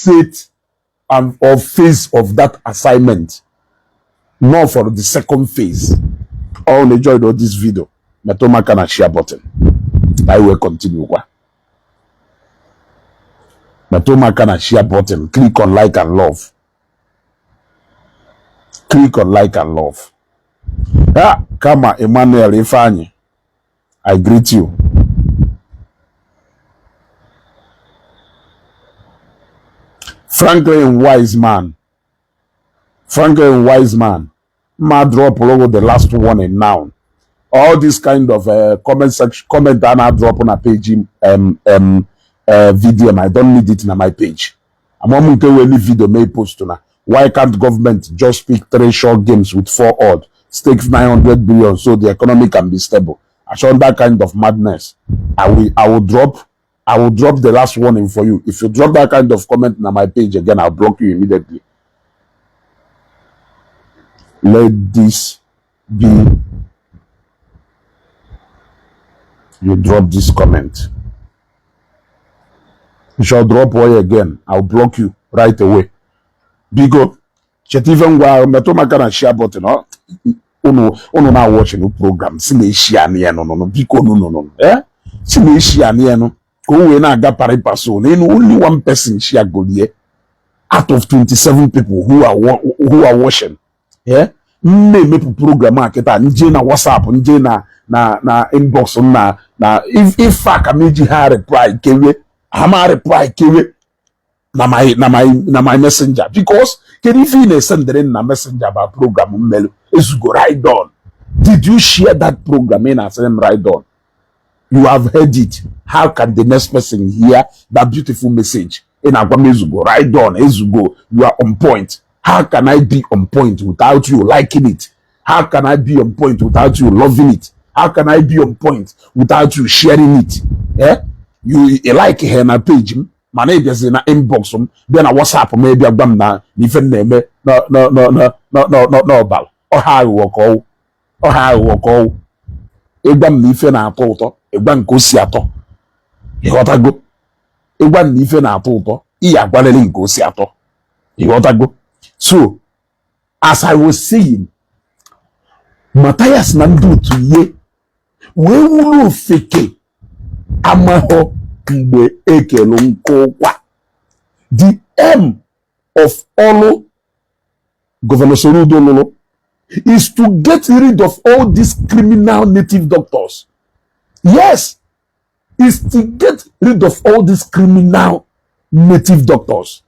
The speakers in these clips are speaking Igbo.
date and or phase of that assignment, not for the second phase. All enjoyed all this video. Matoma can share button. I will continue. Matoma can share button. Click on like and love. Click on like and love. Ah, Kama Emmanuel Ifani, I greet you. Franklin Wiseman. Ma drop all over the last one and now. All this kind of comment section, comment that I drop on a page video. I don't need it in my page. I'm going to any video may post now. Why can't government just pick 3 short games with 4 odd, stakes 900 billion so the economy can be stable? I show that kind of madness. I will drop the last warning for you. If you drop that kind of comment on my page again, I'll block you immediately. Let this be. You drop this comment. You shall drop away again. I'll block you right away. Bigo, even while Matoma can share button, no, now watching the program. See share no, Bigo, no, eh? See share no. Go in a gapari person. Only one person share go here out of 27 people who are watching. Yeah, me program market and na WhatsApp nje na inbox na if ka meji ha reply kewe ama reply kewe na my messenger because can if you send na messenger ba program mmelu ezugo right on. Did you share that program in as them right on? You have heard it. How can the next person hear that beautiful message in agwa ezugo right on ezugo? You are on point. How can I be on point without you liking it? How can I be on point without you loving it? How can I be on point without you sharing it? Eh? You like her na page, my name is in an inbox, then a WhatsApp, maybe a bam na, even name, no, bal, or how you walk all, or how you walk all. A bam nifen a toto, a banco siato. You got to go. A bam nifen a toto, ia guadelingo siato. You got to go. So, as I was saying, Mathias Nandu to ye, we will fake amaho mbe eke kwa. The aim of all Governor Soludo is to get rid of all these criminal native doctors. Yes, is to get rid of all these criminal native doctors.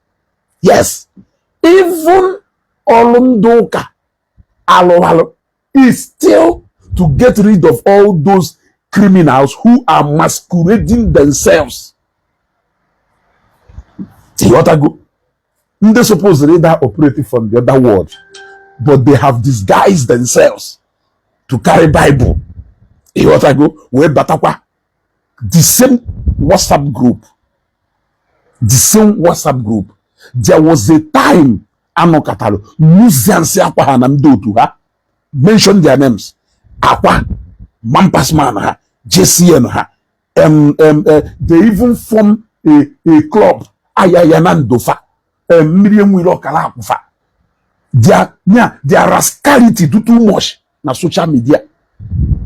Yes. Even Olundoka Alo is still to get rid of all those criminals who are masquerading themselves. Tiotago. They supposedly that operating from the other world, but they have disguised themselves to carry Bible. Tiotago, where Batakwa, the same WhatsApp group. There was a time Anokatalo Nuziansi Aqua Hanamdo to her mention their names. Aqua Mampasman ha JCN ha they even form a club Ayayanandofa Miriam Wilokalakufa. Their rascality do too much na social media,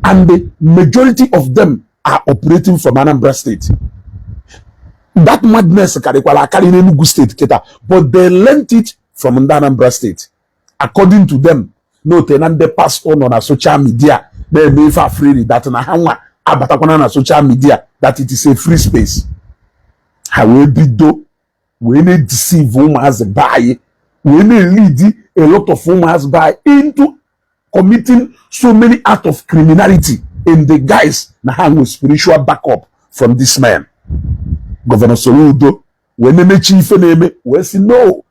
and the majority of them are operating from Anambra State. That madness carry Enugu State keta, but they learnt it from Anambra State. According to them, no tenande pass on a social media. They may far free that na hanga abatakona na social media that it is a free space. However, do when they deceive women as a buy, when they lead a lot of women as buy into committing so many acts of criminality in the guise na hang with spiritual backup from this man. Governor Soludo, when they make chief name, we say no.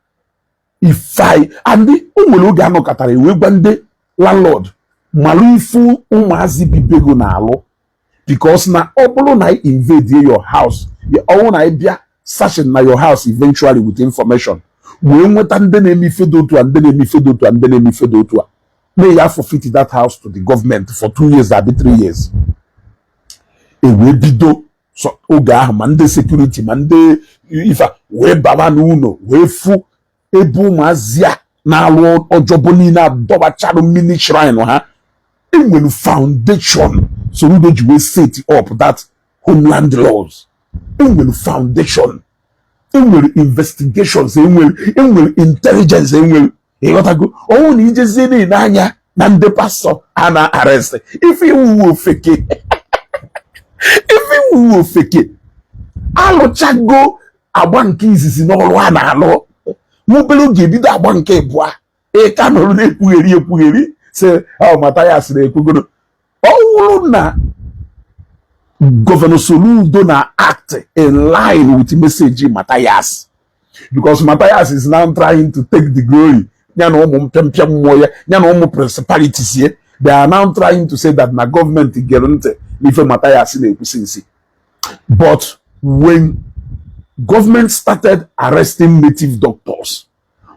If I and the umulugano katare we bande landlord maluifu umazi bibego na alo because na obolo na invade your house, your own idea searching na your house eventually with information. We want and then me fedo to and then me fedo to and then me fedo to. May you forfeit that house to the government for 2 years, that be 3 years. It will be do. So, oga, mande security, mande, if we baba n'uno we fu ebu mazia na alụ ọjọbọ niile adọbachara mini shrine ha enwere foundation Soludo ji we set up that homeland laws enwere foundation enwere investigations enwere intelligence enwere ịghọtago ọnwụ na ijezie niile anya na ndị pastọ a na arrest ife iwu ofeke ife iwu ofeke alụchago agba nke izizi n'ọrụ a na-alụ nwobere oge ebido agba nke ịbụa ka nọrọ na-ekwugheri se Mathias na-ekwugoro ọ wụrụ na Governor Soludo na act in line with message Mathias, because Mathias is now trying to take the glory. Principalities here, they are now trying to say that my government is guaranteed if Mathias in a. But when government started arresting native doctors,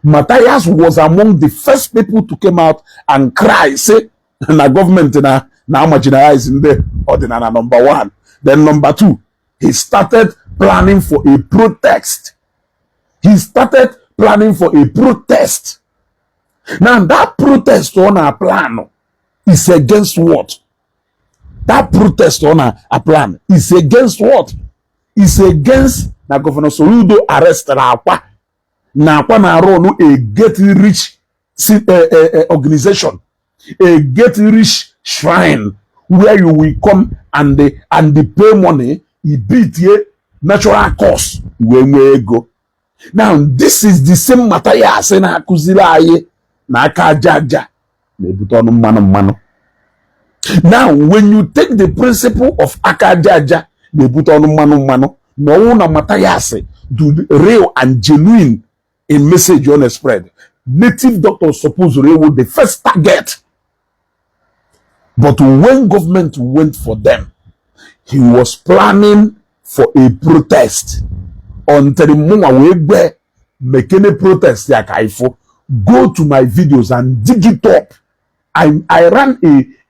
Mathias was among the first people to come out and cry, say, na government na marginalizing the ordinary number one. Then number two, he started planning for a protest. He started planning for a protest. Now that protest on our plan is against what? That protest on our plan is against what? It's against the Governor Soludo arrested Akwa. Na Akwa na run a get rich organization, a get rich shrine where you will come and they pay money, you beat ye natural cost when we go. Now this is the same Mathias na akuzila aye na aka jaja na ebutono mano. Now when you take the principle of aka jaja na ebutono mano, no na Mathias do real and genuine in message on a spread. Native doctors suppose they were the first target. But when government went for them, he was planning for a protest. Until the moment we make any protest, go to my videos and dig it up. I ran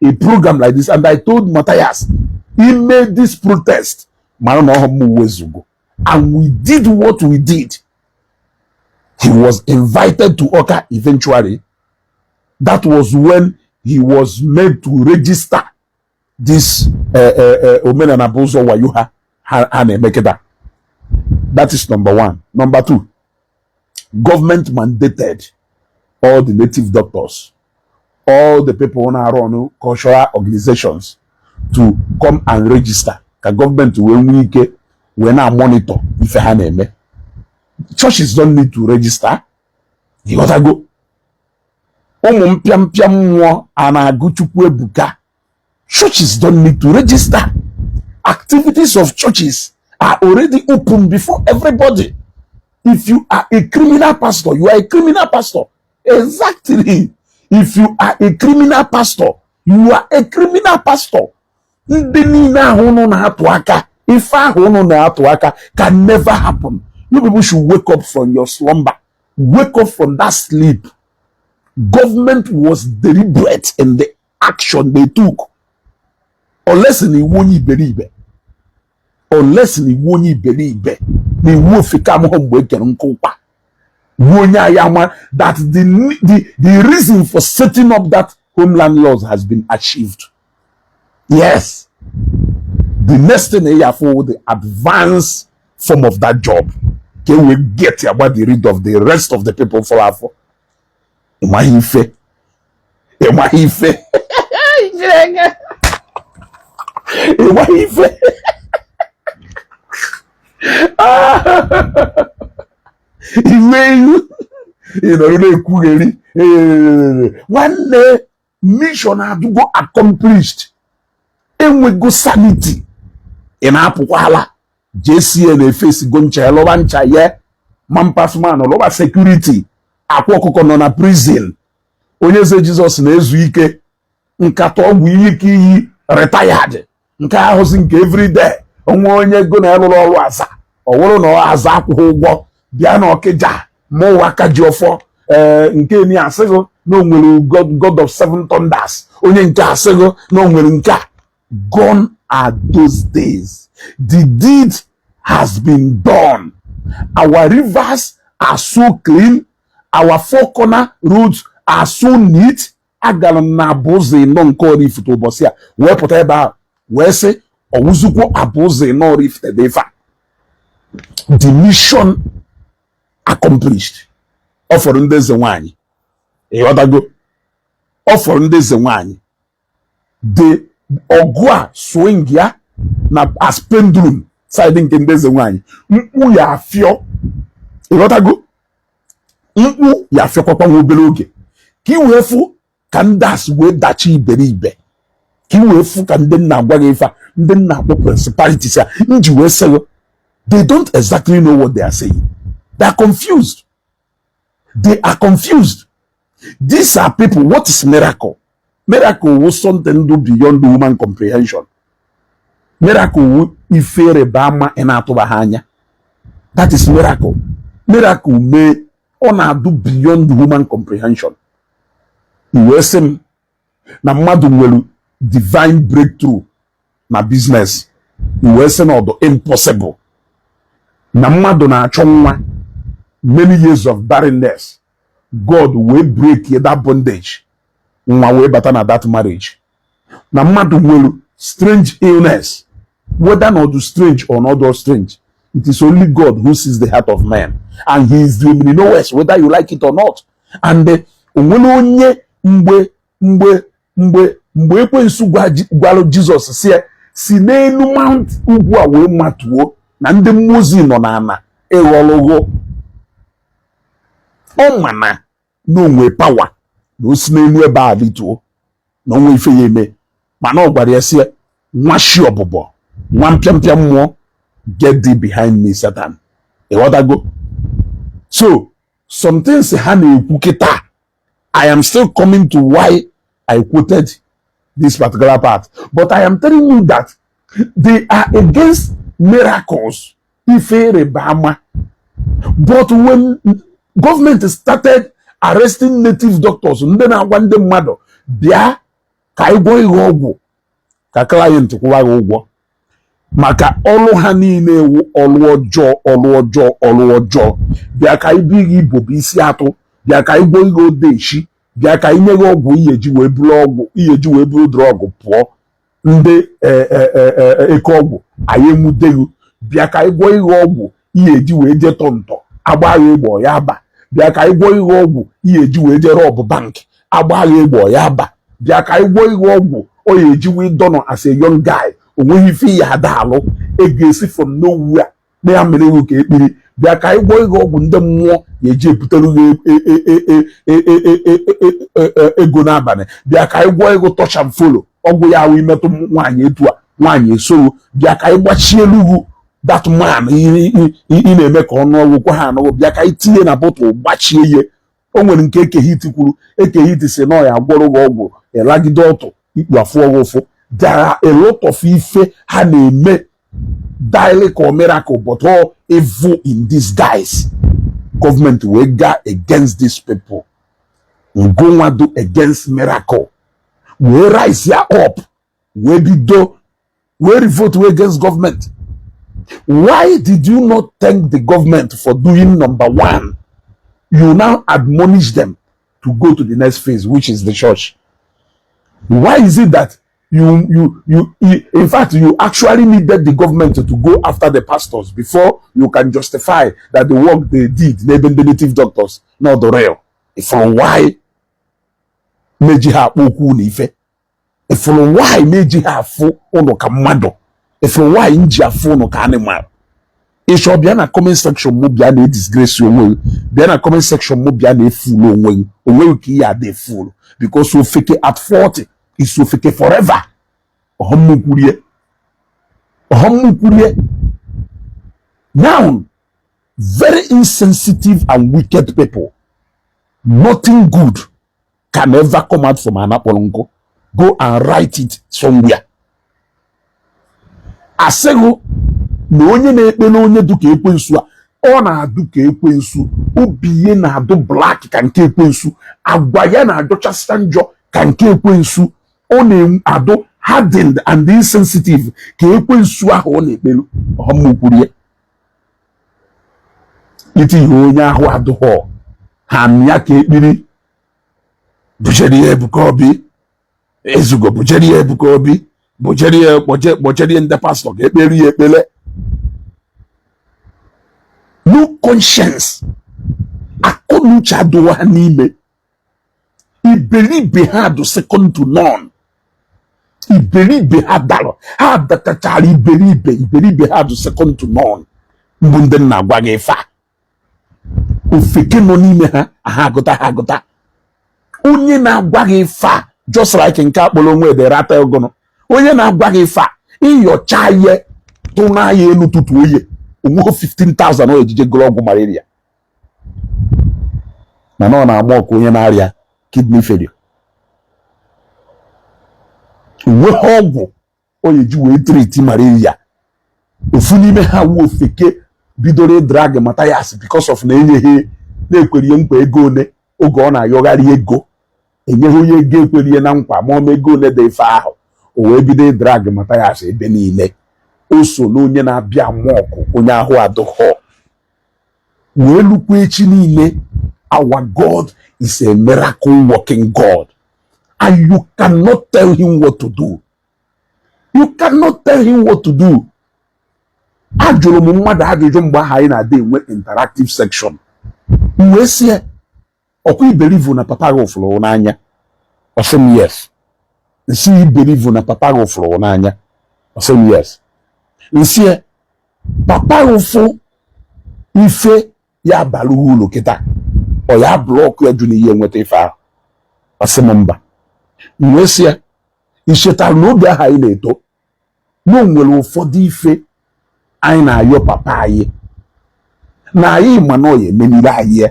a program like this, and I told Mathias, he made this protest. And we did what we did. He was invited to Oka eventually. That was when he was made to register this Omena Nabozo Wayuha Hanemekeda. That is number one. Number two, government mandated all the native doctors, all the people on our own cultural organizations to come and register. The government when I monitor if Haneme. Churches don't need to register. You gotta go. Churches don't need to register. Activities of churches are already open before everybody. If you are a criminal pastor, you are a criminal pastor. Exactly. If you are a criminal pastor, you are a criminal pastor. If I can never happen. You people should wake up from your slumber. Wake up from that sleep. Government was deliberate in the action they took. Unless they won't believe it. Unless they won't believe it. They will come home waking that the reason for setting up that homeland laws has been achieved. Yes. The next thing they have for the advanced form of that job. Can we get about the rid of the rest of the people for our for? Am I fair? Am I fair? Am I fair? One day, mission had to go accomplished. And we go sanity. In Apuala, JCN face goncha lobancha ye mampas man loba security akwokoko no na prison onye se Jesus na ezu ike nkato ogwu ike yi retired nka ahụzi nke every day onwe onye go na elulu ọrụ aza owuru na aza akwụghị ụgwọ bịa na Okija mo waka ji ofo nke ni asego no nwere God of seven thunders onye nke asego no nwere nke gone are those days. The deed has been done. Our rivers are so clean. Our four corner roads are so neat. Agalam na boze no nkori futo bosia. We put eba we say owuzuko aboze no rift defa. The mission accomplished. Offer ndeze wanyi. Go. Offer ndeze wanyi. The ogwa swing ya na as pendulum side nke ndeze wanyi. Mpu ya afio. Go. Mpu ya afio kwa obere oge. Ki wefu kan das we dachi iberibe. Ki wefu kan den na agwa ifa den na principalities ya nji we say they don't exactly know what they are saying. They are confused. They are confused. These are people. What is miracle? Miracle was something do beyond the human comprehension. Miracle ifere bama enatobahanya. That is miracle. Miracle may ona do beyond the human comprehension. Iwesem na mmadụ nwere divine breakthrough na business. Iwesem odo impossible. Na mmadụ na-achọ nwa many years of barrenness. God will break that bondage. Nwa wee bata na that marriage. Na mmadụ nwere strange illness. Whether not strange or not strange, it is only God who sees the heart of man, and He is the omnipotent, whether you like it or not. And onye mgbe ekwensu gwalụ Jesus si n'elu mount ugwu a wee matuo na ndị mmụọ nọ n'ana ịghọlụghọ ọ mana na onwe power na o si n'elu ebe a dịtuo na onwe ife ya eme mana ọ gwara ya si nwa shi ọbụbọ nwa mpịampịa mmụọ get thee behind me Satan. Go. So some things ha na-ekwu kịta. I am still coming to why I quoted this particular part. But I am telling you that they are against miracles. But when government started arresting native doctors, maka olu ha niile ewu olu ọjọọ bịa ka ibu igbo bụ isi atụ bịa ka igbo ihe odeshi bịa ka inye gị ọgwụ iyeji wee buru drọgụ pụọ ndị eke ọgwụ anyị emudeghị bịa ka igwo ihe ọgwụ iyeji wee je tọntọ agbagha egbo ya aba bịa ka igwo ihe ọgwụ iyeji wee je rọbụ bank agbagha egbo ya aba bịa ka igwo ihe ọgwụ o yeji wee dọnọ as a young guy onweghị ife ya adalụ ego from nowhere na ya mere iwu ka ekpiri bịa ka ịgwọ ihe ọgwụ ndị mmụọ ga-eji ebutere ego n'abalị bịa ka ịgwọ ego touch and follow ọgwụ ya ahụ imetụ nwaanyị etu a nwaanyị esoro bịa ka ịgbachi elugu that man ị na-eme ka ọnụ ọgwụ kwa ha anọgwụ bịa ka itinye na bọtụl gbachie ihe o nwere nke ekehiti kwuru ekehiti si na ọ ya gwọrọ gị ọgwụ elagide ọtụ ikpu afụ ọgwụ ụfụ. There are a lot of ife ha na-eme dialect or miracle, but all evil in disguise. Government will go against these people. We go do against miracle. We rise here up. We be do. We revolt against government. Why did you not thank the government for doing number one? You now admonish them to go to the next phase, which is the church. Why is it that in fact, you actually needed the government to go after the pastors before you can justify that the work they did, even the native doctors, not the real. If from why meji ha oku nife, if from why meji ha fo ono kamado, if from why inji ha fo ono animal. It should be na comment section mo bia na disgrace your way. Be na comment section mo bia na fool onwe. Onwe ki ya dey fool because so fake at 40. Is so fake forever. Now, very insensitive and wicked people. Nothing good can ever come out from Anapolongo. Go and write it somewhere. Asego no onye na-ekpe na onye duka ekwensu a ọ na-adụka ekwensu obiye na-adụ black ka nke ekwensu agwa ya na-adụchasịta njọ ka nke ekwensu ọ na-adụ hardened and insensitive ka ekwensu ahụ ọ na-ekpelu ọmụkwurie iti onye ahụ adụghọ ha mịa ka ekpiri bujere ya Ebuka Obi ezugo bujere ya Ebuka Obi bujere ndị pastọ ka ekpere ya ekpele. No conscience. Akọnuche adụghọ ha n'ime. Iberibe ha do second to none. Iberibe ha dalo ha datachara iberibe ha do second to none. Mbụ ndị na-agwa gị fa ofeke nọ n'ime ha agụta onye na-agwa gị fa just like nke akpọrọ onwe de rata ogono onye na-agwa gị fa inyocha ye tụna ya elu tutu oye onwe 15,000 o ejije gụrụ ọgwụ malaria mana ọ na-amụ ọkụ onye na-arịa kidney failure onwe ọgwụ o eji wee treat malaria. Ofu n'ime ha wu ofeke bidoro drag Mathias because of na enyeghị na-ekwerie nkwa ego one oge ọ na-ayọgharị ego enyeghị onye ego ekwerie na nkwa ma ọma ego one dị ife ahụ o wee bido drag Mathias ebe niile o so na onye na-abịa mọọkụ onye ahụ adụghọ wee lukwa echi niile. Our God is a miracle working God and you cannot tell him what to do. You cannot tell him what to do. Ajụrụ m mmadụ ajụjụ mgbe ahụ anyị na-adị enwe interactive section wee sie ọkwa iberivu na papa gị ụfụrụ n'anya ọsị m yes. Nsi iberivu na papa gị ụfụrụ n'anya ọsị m yes. Nsi papa gị ụfụ ife ya abalị ụlọ kịta ọ ya blọk ya jụ n'ihe nweta ife ahụ ọsị m mba. Wee sie ichetara n'oge ahụ anyị na-eto na o nwere ụfọdụ ife anyị na-ayọ papa anyị na anyị ma na ọ ya emenire anyị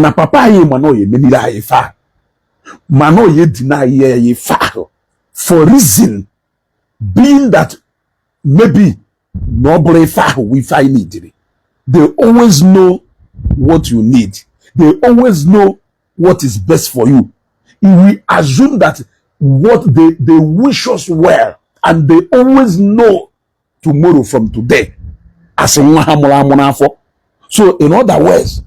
na papa anyị ma na ọ ya emenire anyị fa ma na ọ ya edina anyị fa for reason being that maybe na ọ bụrụ ife ahụ ife anyị neediri. They always know what you need. They always know what is best for you. We assume that what they wish us well and they always know tomorrow from today as nwa ha mụrụ amụ n'afọ. So in other words,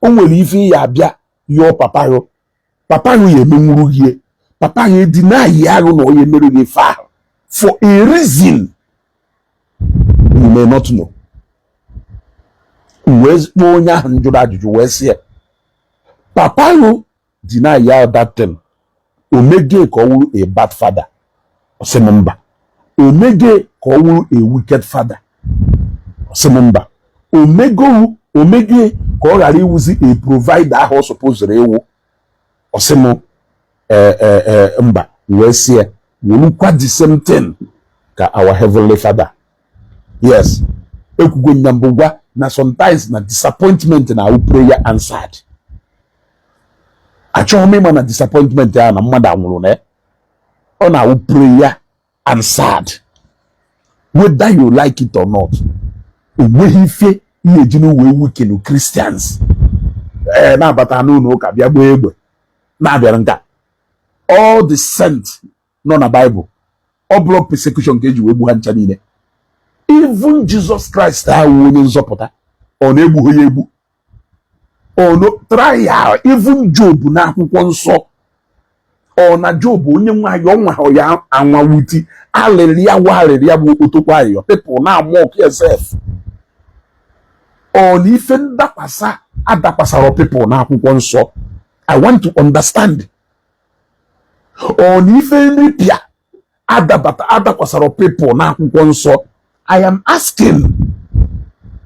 o nwere ife ya abịa your papa yo ya emenwuru gị papa ya deny ya arụ na onye mere gị fa for a reason you may not know. Where's onye ahụ njụrụ ajụjụ wee sị papa yo deny ya that thing omege ka ọ wụrụ a bad father ọsị m mba. Omege ka ọ wụrụ a wicked father ọsị m mba. Omege ka ọ ghara iwuzi a provider ahụ ọ supposed ewu ọsị m mba. Wee sị wụrụkwa the same thing ka our heavenly father. Yes, ekwugo nyambụ gwa na sometimes na disappointment na our prayer answered. Achọghị m ịma na disappointment ya na mmadụ anwụrụ na ọ na our prayer answered whether you like it or not. Onweghị ife ihe ejinu wee weaken Christians na-abata n'ụlọ ụka bịa gbaa egbe na-abịara nka all the saints nọ na Bible ọ bụrụ persecution ka eji wee gbu ha ncha niile. Even Jesus Christ ahụ onye nzọpụta ọ na-egbu ha ya egbu. No trial. Even Job na akwụkwọ nsọ ọ na Job onye nwanyị ọnwa ya anwa wuti alelia bụ otokwa ya people na mock yourself. Ọ na ife ndakwasa adakwasara people na akwụkwọ nsọ. I want to understand. Ọ na ife nripịa adakwasara people na akwụkwọ nsọ. I am asking,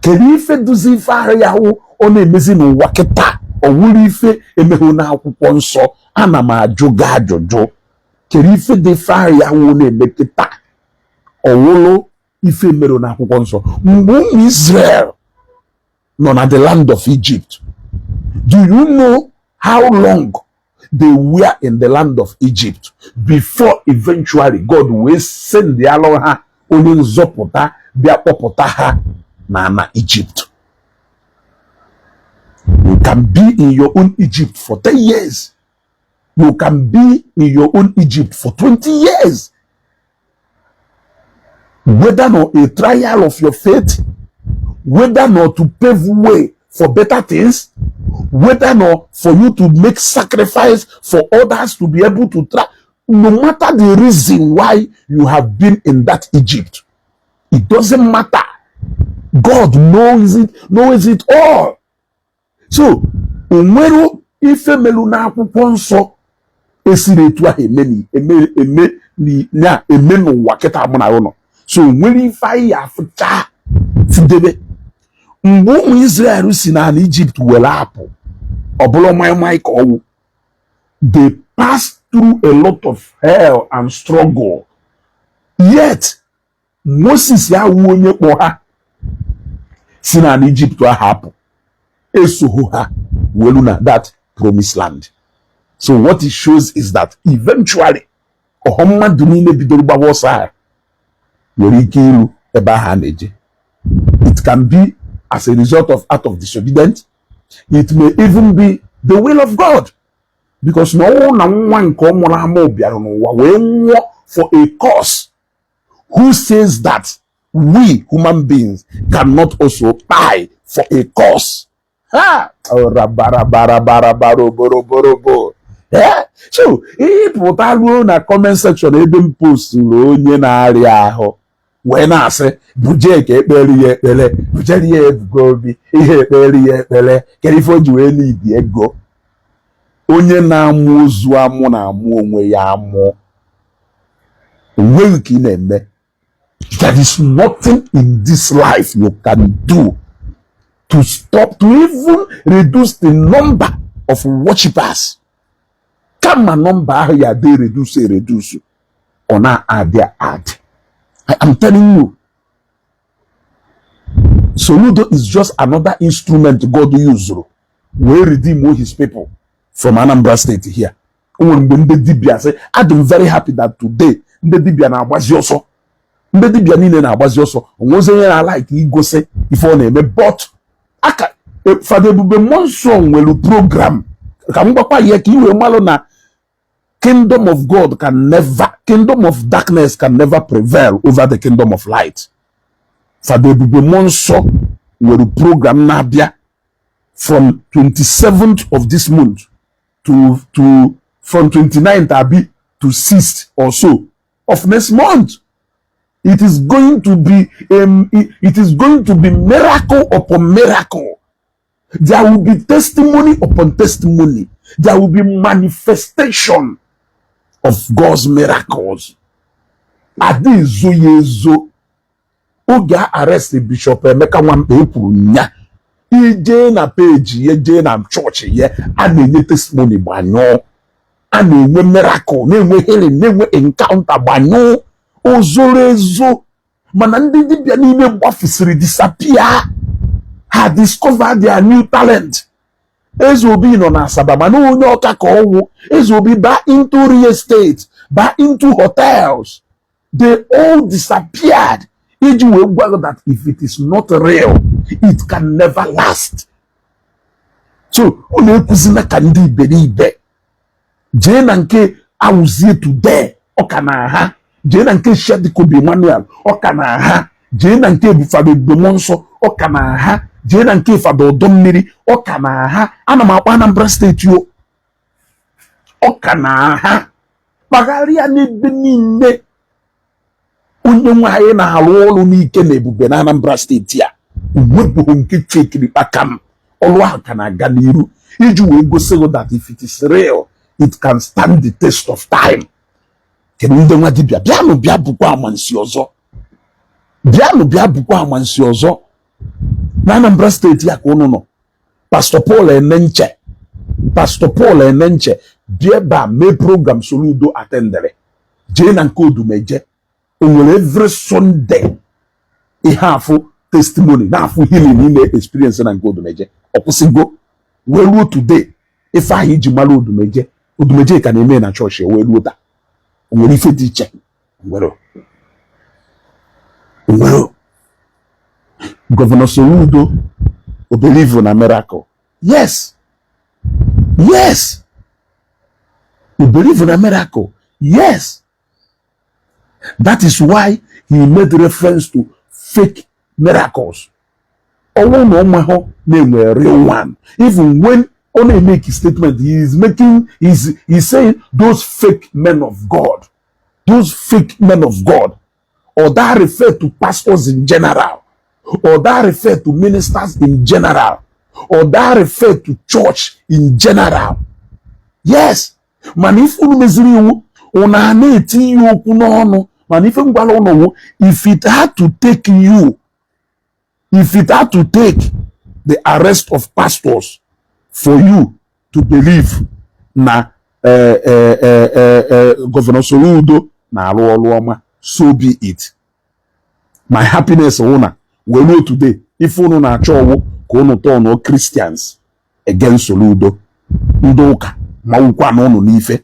kedu ife duzi ife ahụ ya hụ ọ na-emezi n'ụwa kịta ọ wụrụ ife emehụ na akwụkwọ nsọ? Ana m ajụ gị ajụjụ, kedu ife dị ife ahụ ya hụ na-eme kịta ọ wụrụ ife mere na akwụkwọ nsọ? Mgbe ụmụ Israel nọ na the land of Egypt, do you know how long they were in the land of Egypt before eventually God will send the ha onye nzọpụta bịa kpọpụta ha na Egypt? You can be in your own Egypt for 10 years. You can be in your own Egypt for 20 years. Whether or a trial of your faith, whether not to pave way for better things, whether not for you to make sacrifice for others to be able to try, no matter the reason why you have been in that Egypt, it doesn't matter. God knows it all. So, onwero ife melu na akwụkwọ nsọ esiri etu ahụ eme n'ụwa kịta mụ na ụnọ. So, onwere ife anyị afụcha fudebe. Mgbe ụmụ Israel si n'ala Egypt were apụ, ọbụla maịmaị ka ọwụ, they passed through a lot of hell and struggle. Yet, Moses ya wu onye kpọ ha si n'ala Egypt ahapụ esoho ha welu na that promised land. So what it shows is that eventually mmadụ niile bidoro gbawa ọsọ ha nwere ike iru ebe ahụ na-eje. It can be as a result of act of disobedience. It may even be the will of God, because na ọnwụ na nwa nke ọ mụrụ amụ bịara n'ụwa wee nwụọ for a cause. Who says that we human beings cannot also die for a cause? Ha! So, ihe pụta ruo na comment section ebe m posturu onye na-arịa ahụ wee na-asị buje ka ekpere ya ekpere, bujere ya ebugo obi, ihe ekpere ya ekpere, kedu ife o ji wee n'ibi ego? Onye na-amụ ozu amụ na-amụ onwe ya amụ. Onweghị ka ị na-eme. There is nothing in this life you can do to stop, to even reduce the number of worshippers. Kama number ahụ ya dey reduce, or na add. I am telling you, Soludo is just another instrument God used to redeem all his people from Anambra State here. I'm very happy that today ndị dibịa na-agbazi ọsọ. Ndị dibịa niile na-agbazi ọsọ. Onweze ihe na-like igose ife ọ na-eme, but aka Fada Ebube Monso nwere program ka m gbakwa ihe ka iwe malụ na kingdom of God can never, kingdom of darkness can never prevail over the kingdom of light. Fada Ebube Monso nwere program na-abịa from 27th of this month to from 29th abi to 6th or so of next month. It is going to be miracle upon miracle. There will be testimony upon testimony. There will be manifestation of God's miracles. Adi zo yezo. Oge arrest Bishop Emeka Nwampe kwuru nya. Ije na page ye, je na church ye, a na-enye testimony gbanyo. A na-enwe miracle, na-enwe healing, na-enwe encounter gbanyo. Ozoro ezo. Mana ndị dibịa niile gbafusiri disappear. Ha discover their new talent. Ezobi nọ na Asaba, mana onye ọka ka ọwụ. Ezobi ba into real estate, ba into hotels. They all disappeared. Iji wee gwa that if it is not real, it can never last. So, ọ na-ekwuzina ka ndị iberibe. Jee na nke awụzie today, ọ ka na ha. Jee na nke Shedikobi Emmanuel, ọ ka na ha. Jee na nke Fada Ebube Monso, ọ ka na ha. Jee na nke Fada Odommiri, ọ ka na ha. Ana m akpa Anambra State yo. Ọ ka na ha. Magharịa n'ebe niile. Onye nwaanyị na-alụ ọrụ n'ike na ebube na Anambra State ya. Uwepụ nke chekiri akam. Ọlụ ahụ ka na-aga n'iru. Iji wee gosi that if it is real, it can stand the test of time. Kedu ndị nwa dibịa bịanụ bịa bụkwa amansi ọzọ. Bịanụ bịa bụkwa amansi ọzọ. Na Anambra State ya ka unu nọ. Pastor Paul Enenche bịa ba mee program Soludo attendere. Jee na nke Odumeje. Onwere every Sunday ihe afụ testimony na afụ healing ime experience na nke Odumeje. Ọkwụsịgo wee ruo today ife ahụ iji mara Odumeje ka na-eme na chọọchị wee ruo taa. Onwere ife dị iche. Onwere Governor Soludo o believe in a miracle. Yes. You believe in a miracle. Yes. That is why he made reference to fake miracles. Owo no maho name a real one. Even when only make a statement, he's saying those fake men of God. Those fake men of God. Or that refer to pastors in general. Or that refer to ministers in general. Or that refer to church in general. Yes. Man, if if it had to take you, if it had to take the arrest of pastors for you to believe na Governor Soludo na Oluoma, so be it. My happiness owner we know today if unu na achowo ko unu turn Christians against Soludo ndoka ma ukwa na unu n'ife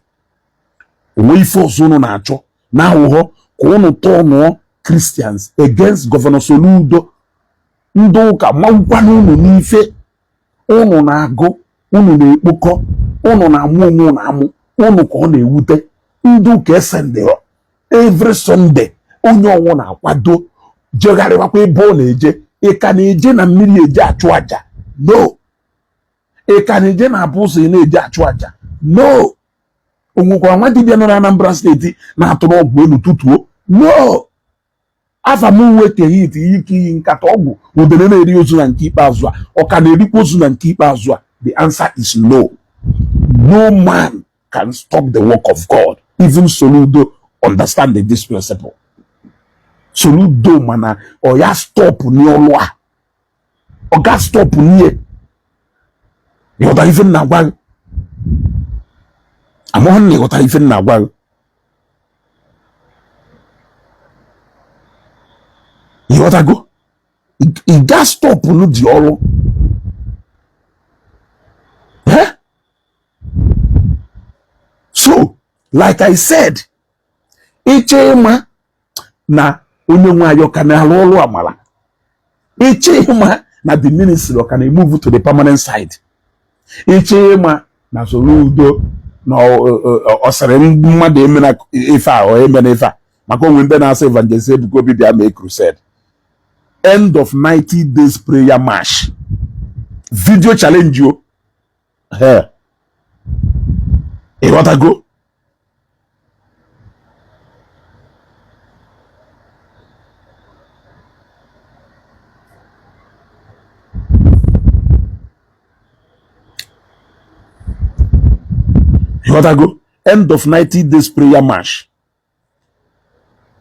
onwe ife ozo unu na acho na ho ko unu turn Christians against Governor Soludo ndoka ma ukwa na unu n'ife unu na ago unu na ekpoko unu na amu na amu unu ko na ewute ndoka esendero every Sunday onye owo na akwado jegari wakwa ebo na eje ika na eje na mmiri eje achụ aja no ika na eje na abụso na eje achụ aja no onwekwa nwa dibia no na Anambra State na atụrụ ọgwụ elu tutuo no afamu weke hit iki nkata ọgwụ udene na eri ozu na nke ikpeazụ a ọka na erikwa ozu na nke ikpeazụ a the answer is no. No man can stop the work of God. Even Soludo understand this principle. Soludo mana or ya stop ni olwa or ga stop ni you ta even na gwa amon ni ta even na gwa you ta go e ga stop no di oro eh. So like I said ichema na onye nwa ayo kana alolu amala ichema na the ministry can move to the permanent side ichema na Soludo na osere mmadu emena ifa o emena ifa maka onwe ndị na-asa evangelist ebuko bi bia make crusade end of 90 days prayer march video challenge you here what I go what I go end of 90 days prayer march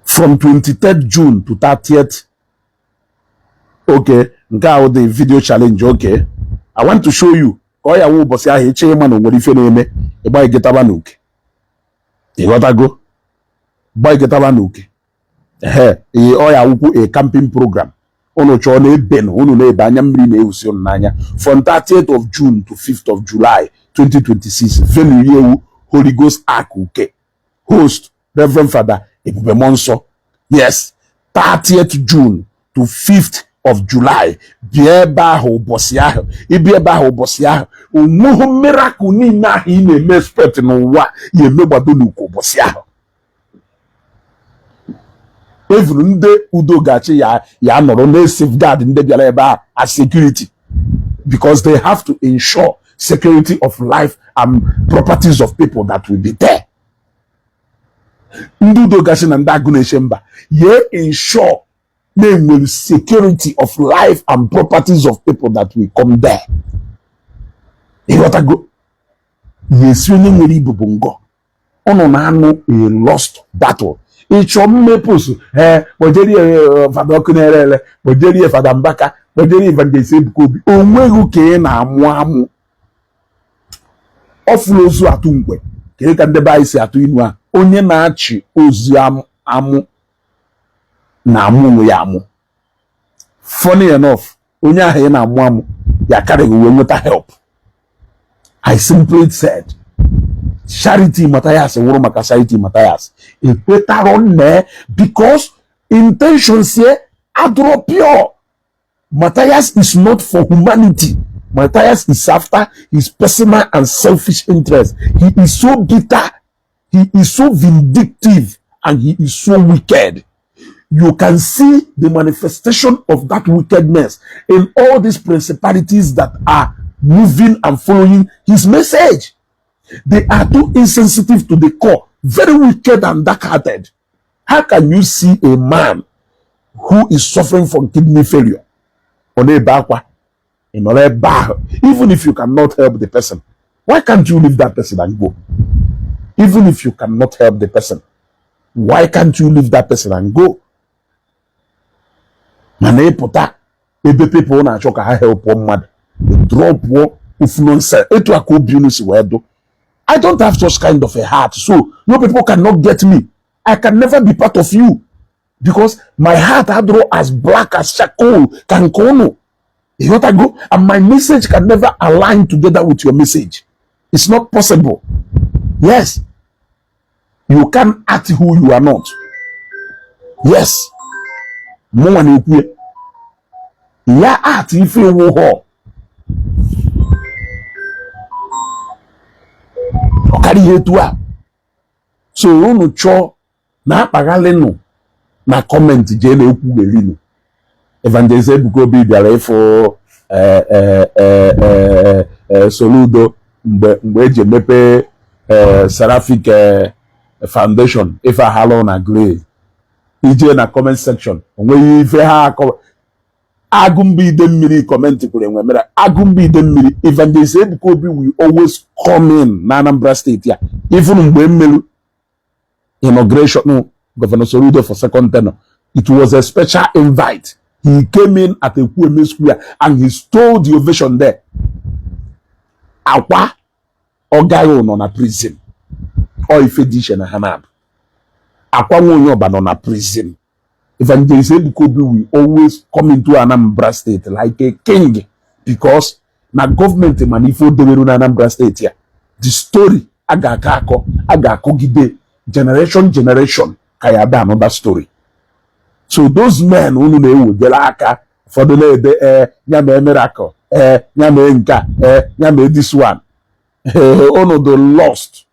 from 23rd June to 30th. Okay, nga the video challenge. Okay, I want to show you. Oh yeah, wo boss ya heche man nwere ife na-eme igba igetaba n'uke. What I go buy getaba n'uke. Oh yeah, wukwu a camping program. Ono cho na ebe no ono na ebe anya mmiri na ewusi on n'anya from 30th of June to 5th of July 2026. Venue Holy Ghost Ark uke. Host Reverend Father Ebube Monso. Yes, 30th June to 5th of July. Bieba ho bosia. Ibieba ho bosia. Umuhu miracle ni na hi na expect no wa ye megbado n'uko bosia. Even nde udo gachi ya noro na safeguard nde biala eba as security because they have to ensure security of life and properties of people that will be there. Ndudo gashi na ndagu na shemba ye ensure the security of life and properties of people that will come there. You got to go. Yes, you need to be bongo. Ono na anu a lost battle. Icho mmepusu bojeri Father Okunere bojeri Father Mbaka bojeri Evangelist Ebukobi onwegu ke na amu ofulozu atungwe ke ka ndeba isi atu inu a onye na-achị ozu amụ na amụ ya amụ. Funny enough onye ahụ na amụ amụ ya karịghị uwe nweta help. I simply said Charity Mathias wụrụ maka Charity Mathias ekwetara nne because intentions here adro pure. Mathias is not for humanity. Mathias is after his personal and selfish interest. He is so bitter, he is so vindictive, and he is so wicked. you can see the manifestation of that wickedness in all these principalities that are moving and following his message. They are too insensitive to the core, very wicked and dark-hearted. How can you see a man who is suffering from kidney failure on a bakwa, even if you cannot help the person? Why can't you leave that person and go? Even if you cannot help the person, why can't you leave that person and go? Mane pota ebe people na choka ha help one mad drop one influence etu akobinus wedo. I don't have such kind of a heart, so no people cannot get me. I can never be part of you because my heart I draw as black as charcoal can kono. You know what I go? And my message can never align together with your message. It's not possible. Yes. You can't act who you are not. Yes. More than you. Ya art if you wo. Okari hetua. So unu cho na apagale no na comment je na ekwu geli no. Evangelist Ebuko bi biara for Soludo mgbe eje mepe Seraphic Foundation if I halo na grade. Ije na comment section onwe ife ha agumbi ide mmiri comment kure enwe mera agumbi ide mmiri. Evangelist Ebuko bi will always come in na Anambra State ya even mgbe mmelu inauguration no Governor Soludo for second tenure. It was a special invite. He came in at a Kweme Square and he stole the ovation there. Akwa Ogayo no na prison. Or if edition na hanab. Akwa Wonyo ba no na prison. Evangelist Ebuko will always come into Anambra State like a king because na government manifo deweru na Anambra State here. The story agako gide generation kayada another story. So those men who know the laka for the nyame miracle, nyame nka, nyame this one. Ono the lost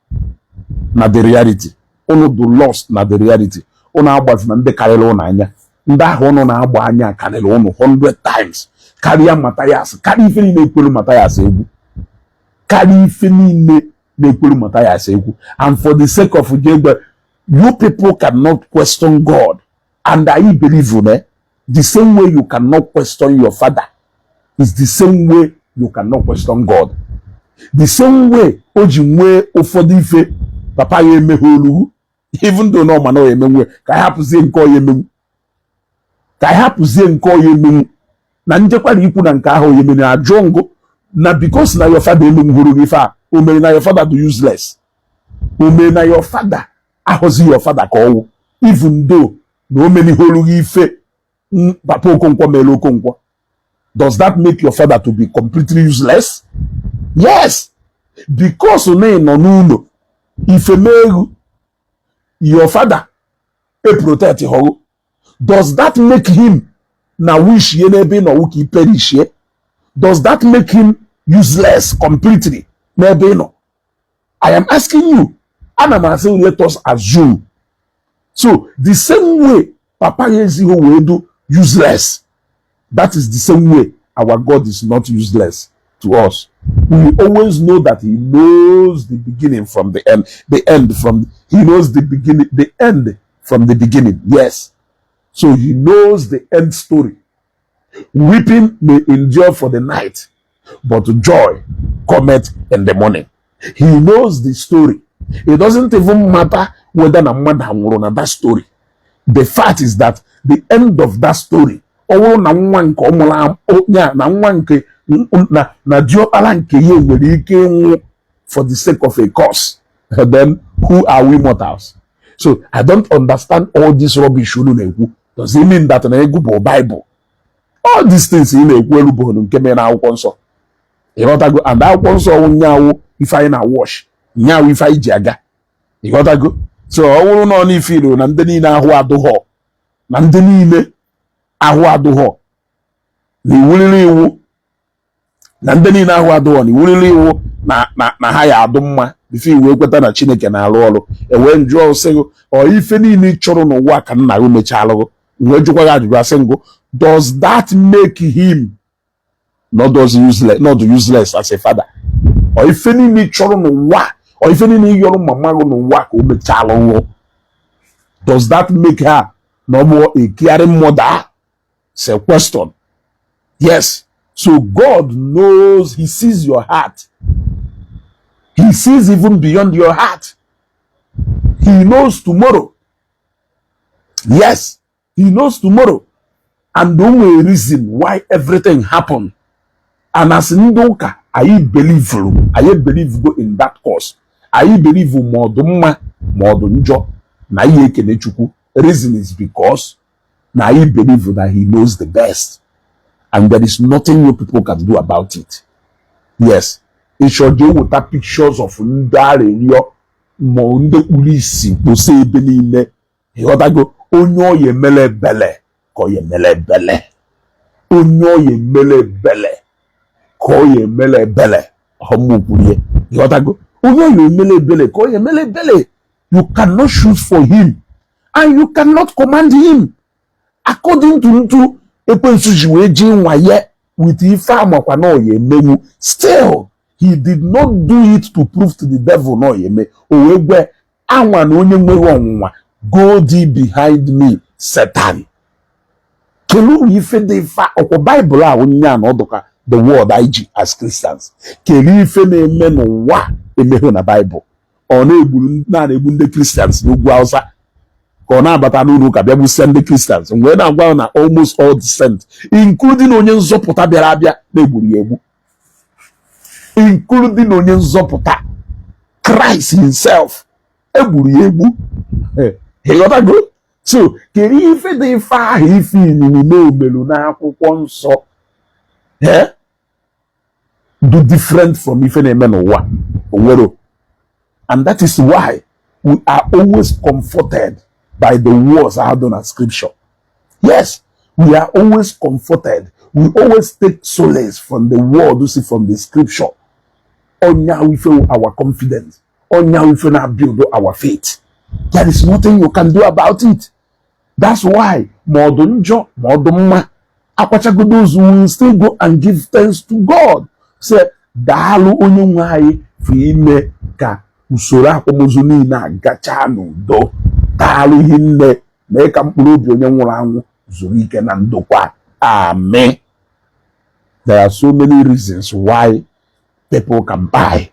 na the reality. Ono the lost na the reality. Ono abaz na nde karelo na anya. Nda ono na agba anya karelo ono 100 times. Carry Mathias, carry ifeni na ekwelu Mathias egwu. Carry ifeni na ekwelu Mathias egwu. And for the sake of Ujegbe, you people cannot question God. And I believe you, the same way you cannot question your father is the same way you cannot question God. The same way Ojimwe Ofodife Papa Yemeholu, even though no man no Yemewe, can help Zen call Yememu. Can help Zen call Yememu. Nanjekwa Yipu Nankaho Yemena Jongo, na because na your father Yememurugifa, ume na your father do useless. Ume na your father, ahozi your father call, even though no many holugi fe papa okonkwo melo okonkwo. Does that make your father to be completely useless? Yes. Because no if your father protect ho, does that make him na wish ye nebe no wuki perish? Does that make him useless completely? Maybe no. I am asking you. Anama say let us assume. So the same way Papa Yeziho will do useless, that is the same way our God is not useless to us. We always know that He knows the beginning from the end, He knows the beginning, the end from the beginning. Yes. So He knows the end story. Weeping may endure for the night, but joy cometh in the morning. He knows the story. It doesn't even matter whether na mad on that story. The fact is that the end of that story, na for the sake of a cause, then who are we mortals? So I don't understand all this rubbish. Does it mean that in Bible, all these things in a well came in our console? And our console now if I na wash, now if I jaga, you gotta go. So I will not only feel Nandini na who do ho. Nandini ahwa do ho. Ni wulili wu. Nandini na ahwa do ho. Ni wulili wu na haya adumma. Bifi we kweta na Chineke na alu olu. E we njua osego. O ife ni choro no waka na umecha alo. Does that make him not useless as a father? Or if any nature no wa, or if any your mama no wa does that make her no more a caring mother? It's a question. Yes. So God knows, He sees your heart. He sees even beyond your heart. He knows tomorrow. Yes, He knows tomorrow. And the only reason why everything happened. And as Ndoka, I believe go in that course. I believe more njo na ye kenechuku. Reason is because na I believe that He knows the best. And there is nothing you people can do about it. Yes. It should do with that pictures of Ndare yo monde ulisi to say benine. He ought go onyo ye mele bele ko ye mele bele. Onyo ye mele bele ko ye mele bele. Homo kuye. He ought go onyo ye mele bele ko ye mele bele. You cannot shoot for him and you cannot command him. According to with still he did not do it to prove to the devil no go thee behind me, Satan. Bible the word IG as Christians. Bible or no Christians no send the Christians and when I'm going almost all descent, including Onion Zopota Berabia, including Onion Zopota, Christ Himself. He got go. So, if they far if you know Meluna so do different from if any man or one. And that is why we are always comforted by the words I have done at scripture. Yes, we are always comforted. We always take solace from the word, you see, from the scripture. Onya we feel our confidence. Onya we feel now build our faith. There is nothing you can do about it. That's why Modunjo, Modumma, those who will still go and give thanks to God. Say, Dalu Onyungai, Fime ka usora komozuni na gachano do. Amen. There are so many reasons why people can buy.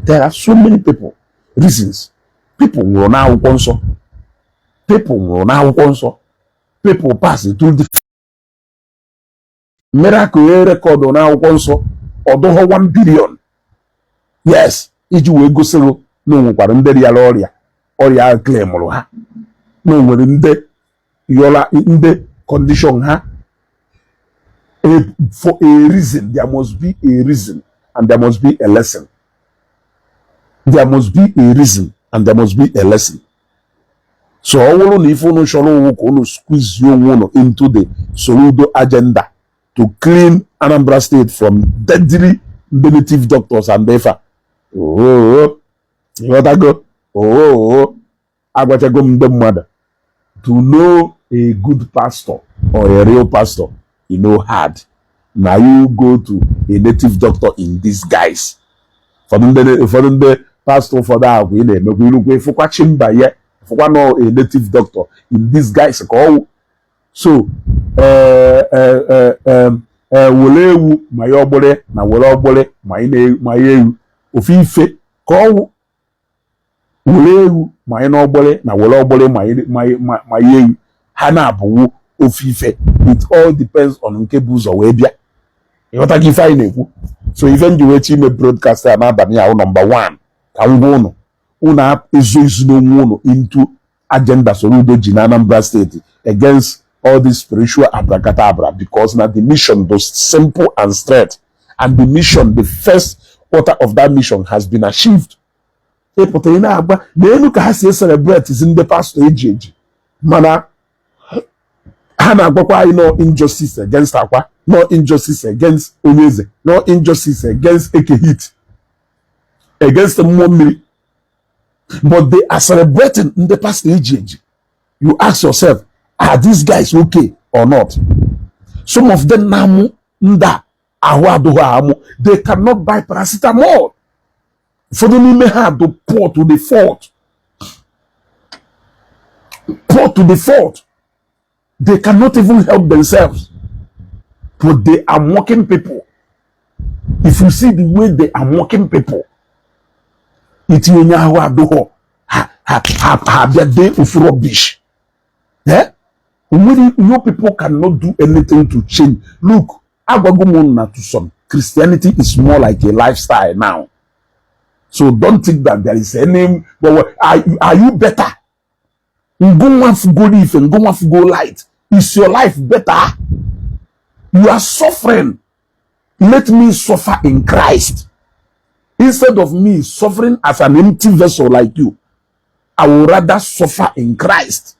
There are so many reasons. People will now console. People pass it through the miracle record on our console. Although 1 billion. Yes, if you will go solo, no one or ya claim ha no nwere nde yola in the condition ha for a reason. There must be a reason and there must be a lesson. There must be a reason and there must be a lesson. So all if no sholo squeeze you into the Soludo agenda to clean Anambra State from deadly native doctors and therefore you gotta go. To know a good pastor or a real pastor, hard. Now you go to a native doctor in disguise. For the pastor for that, we look for a native doctor in disguise. So, wolewu my obole na wolobole my ofife call. Ulewu my nobole na wolobole my yewu hana abu ofife. It all depends on nkebuzo webia. You want to give so even the way team broadcaster na bami ya number 1 ka ngono una ezo no into agenda Soludo jina Anambra State against all this spiritual abracadabra, because now the mission was simple and straight, and the mission, the first quarter of that mission has been achieved. Celebrate is in the past age. Mana no injustice against Aqua, no injustice against Onyeze, no injustice against Ekehit, against the Momiri. But they are celebrating in the past age. You ask yourself, Are these guys okay or not? Some of them namu nda amu, they cannot buy paracetamol. For the may have to pour to the fault. Pour to the fault. They cannot even help themselves. But they are mocking people. If you see the way they are mocking people, it's your day of rubbish. Yeah? Your people cannot do anything to change. Look, to some Christianity is more like a lifestyle now. So don't think that there is any. Well, are you better? Go live and go light. Is your life better? You are suffering. Let me suffer in Christ. Instead of me suffering as an empty vessel like you, I would rather suffer in Christ.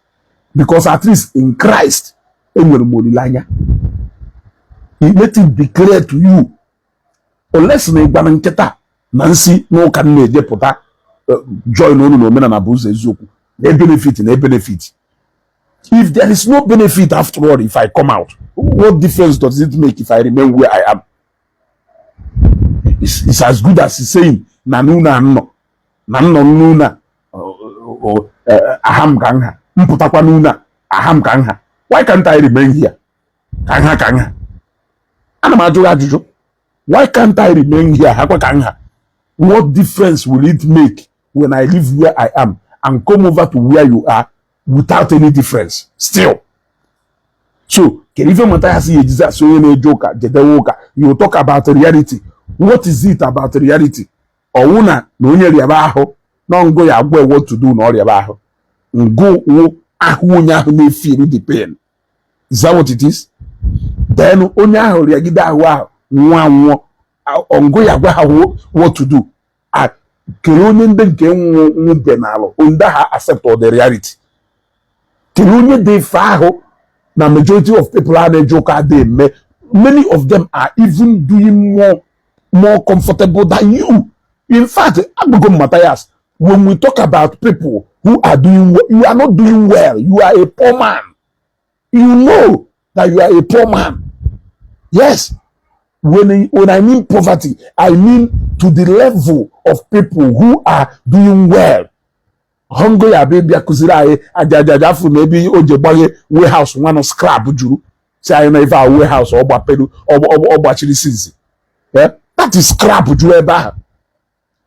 Because at least in Christ, he let it be clear to you. Unless Nancy no can make deputa join no men and abuse ezoku. They benefit. If there is no benefit after all, if I come out, what difference does it make if I remain where I am? It's as good as saying nanuna no nuna aham kanga mputakwa nuna aham kanga. Why can't I remain here? Kanga. Why can't I remain here? Hakwa kanga. What difference will it make when I live where I am and come over to where you are without any difference? Still. So, Mathias Ekperima, you talk about reality. What is it about reality? Ouna no yabaho, no go ya what to do no yabaho. Go ahunya may feel the pain. Is that what it is? Then onya reagida wa ongo ya what to do. Kelonian den benalo unda accept all the reality. Kelonian de faho na majority of people are the joker they many of them are even doing more comfortable than you. In fact, Matthias, when we talk about people who are doing well, you are not doing well. You are a poor man. You know that you are a poor man. Yes. When I mean poverty, I mean to the level of people who are doing well. Hongo ya baby akuzira ajajajafu maybe ojebaye warehouse one scrap juru. Say I never warehouse or bapelu or bachili since. Yeah? That is scrap juru eba.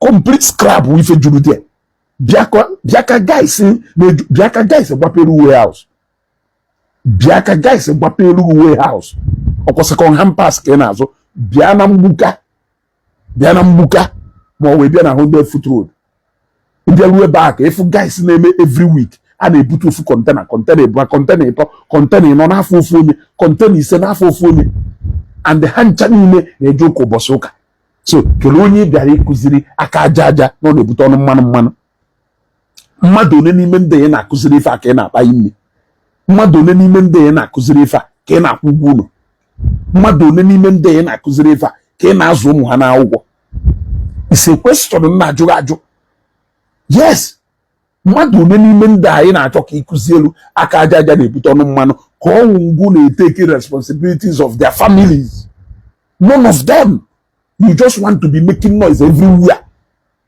Complete scrap with a juru there. Biaka guys bapelu warehouse. Biaka guys bapelu warehouse. Okosakon hampas kenazo. Biana mbuka mo we biana 100-foot road. If you way back, if guys name every week, and they put full container no half of me, container is enough of me, and the hand channel ne joko bosoka. So kelonye biari kuziri akajaja no ne put on man. Madone ni mende na kuziri fa ke na bayini. Madone ni mende na kuziri fa ke na kuguno. Madone ni mende na kuziri fa ke na azu mu hana agwo. It's a question na ajo. Yes. Madone ni mende ayi na acho ki kuzielu akajaja ne put on man ko ungu ne take responsibilities of their families. None of them. You just want to be making noise everywhere.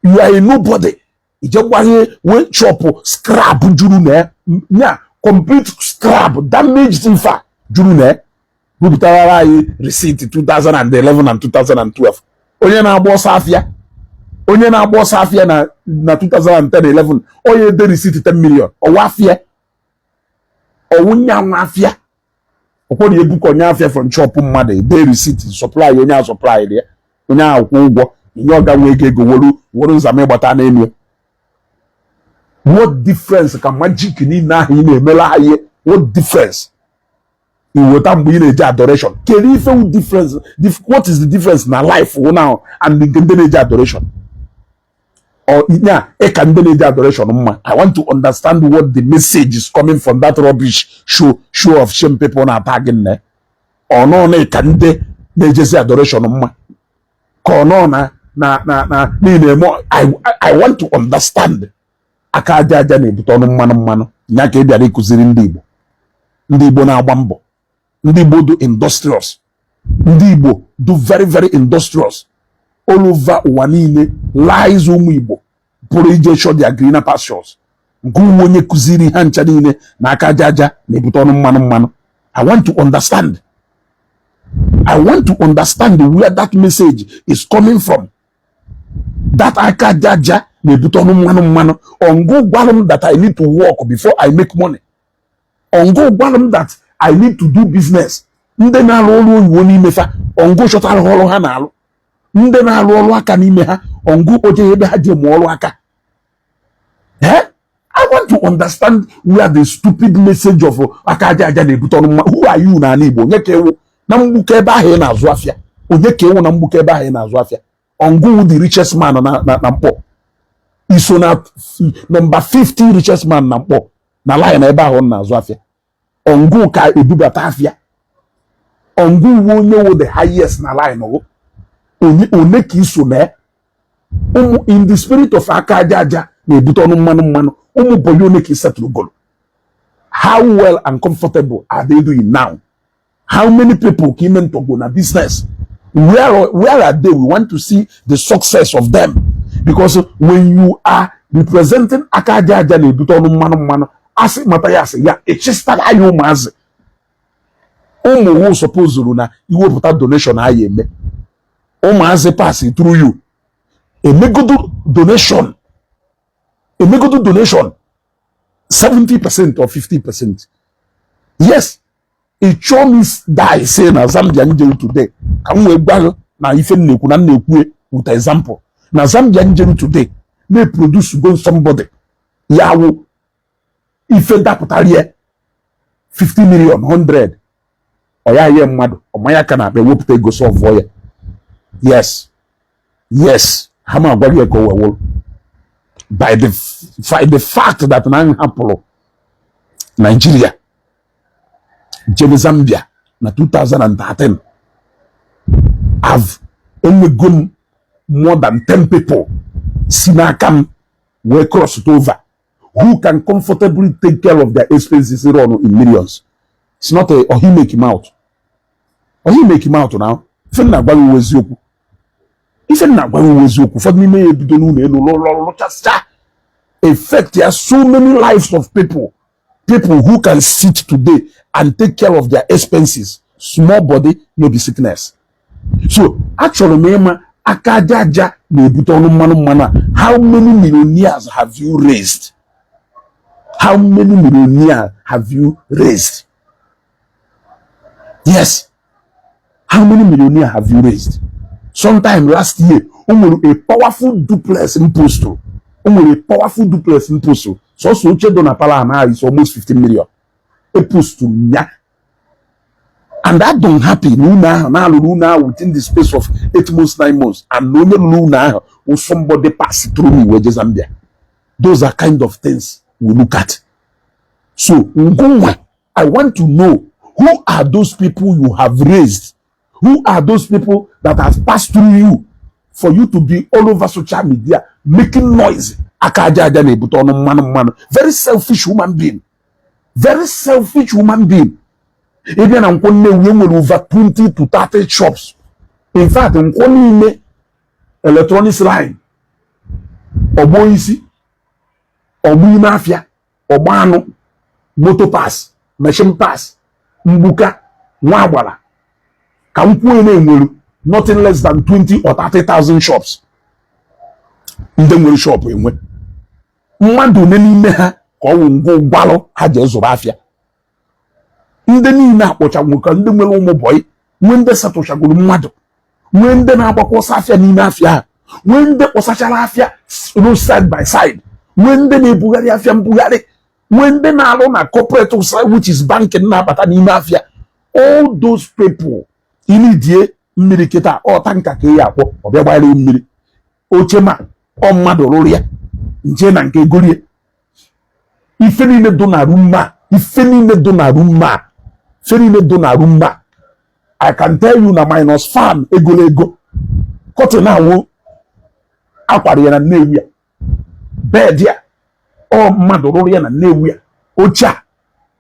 You are a nobody. You just want to chop scrap juru ne. Yeah, complete scrap damaged in fact juru ne. We butara receipt 2011 and 2012. Onye na agbo safia. Onye na agbo safia na 2010-11. Onye de receipt 10 million. Owafia. Owunya mafia. Okwo de book onya afia from chop mmade. De receipt supply onya supply there. Onya akwụgwọ. Inyo ga we ego woru nzame gbata na enu. What difference can magic ni na hi na emela aye? What difference? In what am we in adoration? Can you feel difference? What is the difference in our life now and the adoration? Or yeah, I can do adoration. I want to understand what the message is coming from that rubbish show of shame people na tagging there. Or no, I can do adoration. I want to understand. Akaja jani butono mano nyake biari kuziri ndibo. ndị Igbo na-agba mbọ, ndị Igbo do industrious, ndị Igbo do very very industrious all over ụwa niile. Lies ụmụ Igbo pụrụ ije show their greener pastures. Nke onye kụziri ha ncha niile na aka aja na-ebute ọnụ mmanụ. I want to understand. I want to understand where that message is coming from. That aka aja na-ebute ọnụ mmanụ. Ongo gwalum that I need to work before I make money. Ongo gwalum that I need to do business. Ndị na-alụ ọrụ oyibo n'ime fa, ongo chọtara ọrụ ha na-alụ. Ndị na-alụ ọrụ aka n'ime ha, ongo oje ebe ha ji eme ọrụ aka. I want to understand where the stupid message of aka aja na-ebute ọnụ mmanụ. Who are you na ala Igbo? Onye ka ewu na mgbuke ebe ahụ ị na-azụ afịa? Onye ka ewu na mgbuke ebe ahụ ị na-azụ afịa? Ongo the richest man na Mkpọ. Iso na number 50 richest man na Mkpọ na line ebe ahụ na-azụ afịa. Ongo ka ebubata afịa. Ongo onye wo the highest na line o. Onye ka iso na in the spirit of aka aja na-ebute ọnụ mmanụ. Umu boy onye ka isetụrụ golo. How well and comfortable are they doing now? How many people came into go na business? Where are they? We want to see the success of them. Because when you are representing aka aja na-ebute ọnụ mmanụ, asị Mathias ya echestara anyị ụmụazị. Ụmụ who suppose na iwepụta donation anyị eme. Ụmụazị pass through you. Emegodo donation 70% or 50%. Yes, a chomis die say na Zambia njeru today. Can we gbalo na ife nneku na nnekwu with example. Na Zambia njeru today may produce go somebody. Yawo ife dapụtara 50 million 100. Oya ye mmadu omaya kana be wopute go solve for ya. Yes, hama agwali ko wewol. By the fact that Nigeria, Zambia, na 2013 have only gone more than 10 people. Sinakam were crossed over, who can comfortably take care of their expenses in millions. It's not or he make him out. Or he make him out now. Affect so many lives of people who can sit today and take care of their expenses. Small body, maybe sickness. So actually, how many millionaires have you raised? How many millionaires have you raised? Yes. How many millionaires have you raised? Sometime last year, a powerful duplex in Posto. A powerful duplex in Posto. So Uche Donapala is almost 15 million. A Posto, yeah. And that don't happen now within the space of 8 months, 9 months. And no Luna will somebody pass through me with Zambia. Those are kind of things we look at. So I want to know, who are those people you have raised? Who are those people that have passed through you for you to be all over social media making noise? Very selfish human being. Very selfish human being. Even I'm calling over 20 to 30 shops. In fact, I'm calling electronics line. Oboisi, Obu Mafia, Obano, Moto Pass, Machine Pass, Mbuka, Nwabala. Nothing less than 20 or 30,000 shops. In the shop, mmadụ n'ime ha ka ọ ngụ gwalụ ha je zụrụ afịa. Ndị niile akpọcha nwoke, ndị nwere ụmụ boy, nwee ndị satụchagoro mmadụ, nwee ndị na-agbakọsa afịa n'ime afịa ha, nwee ndị kpọsachara afịa side by side, nwee ndị na-ebugharị afịa mbugharị, nwee ndị na-alụ na corporate side, which is banking, na-abata n'ime afịa. All those people inidie mmiri kịta ọta nka ka ya akwọ ọbịa gbara mmiri oche ma ọ mmadụ rụrụ ya nje na nke gorie ife niile do na rumma, ife niile do na rumma, ife niile do na rumma. I can tell you na minus farm ego cotton awo akwara ya na Nnewi ya bed ya ọ mmadụ rụrụ ya na Nnewi ya oche a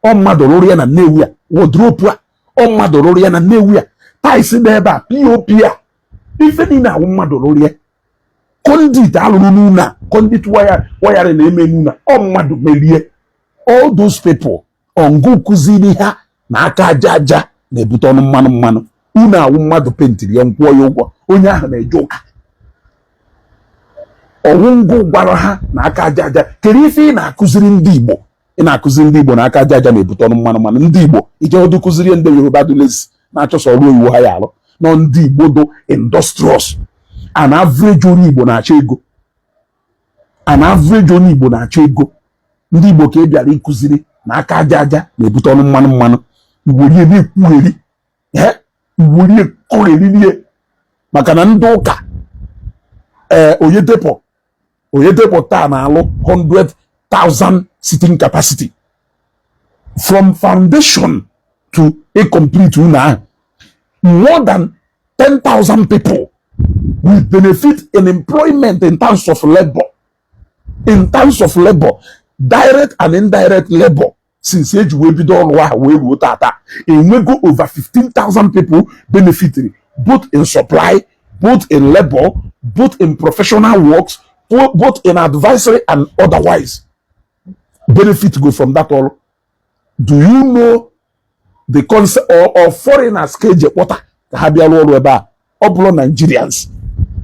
ọ mmadụ rụrụ ya na Nnewi a wodropu a ọ mmadụ rụrụ ya na Nnewi a tais dị ebe a POP a ife niile awụ mmadụ rụrụ ya kondit alụrụ n'ụlọ a kondit wayarị na-eme n'ụlọ ọ mmadụ merie all those people ọngụ kụziri ha na aka aja aja na-ebute ọnụ mmanụ unu awụ mmadụ pentiri ya nkwụọ ya ụgwọ onye ahụ na-eje ụka ọwụ ngụ gwara ha na aka aja aja kere ife ị na-akụziri ndị Igbo ị na-akụziri ndị Igbo na aka aja aja na-ebute ọnụ mmanụ ndị Igbo ije ọdụ kụziri ndị Yoruba dụlezi na-achọsọ ọrụ oyiwo ha ya alụ nọ ndị Igbo do industrious an average onye Igbo na-achọ ego an average onye Igbo na-achọ ego ndị Igbo ka ị bịara ịkụziri na aka aja aja na-ebute ọnụ mmanụ iwerie na-ekwugheri iwerie kọgheririe maka na ndị ụka Oyedepo taa na-alụ 100,000 sitting capacity from foundation to a complete una more than 10,000 people will benefit in employment in terms of labor direct and indirect labor since age we bido ọrụ ahụ wee ruo tata enwego over 15,000 people benefiting both in supply, both in labor, both in professional works, both in advisory and otherwise. Benefit go from that all. Do you know the concept of foreigners cage water? Oblo Nigerians,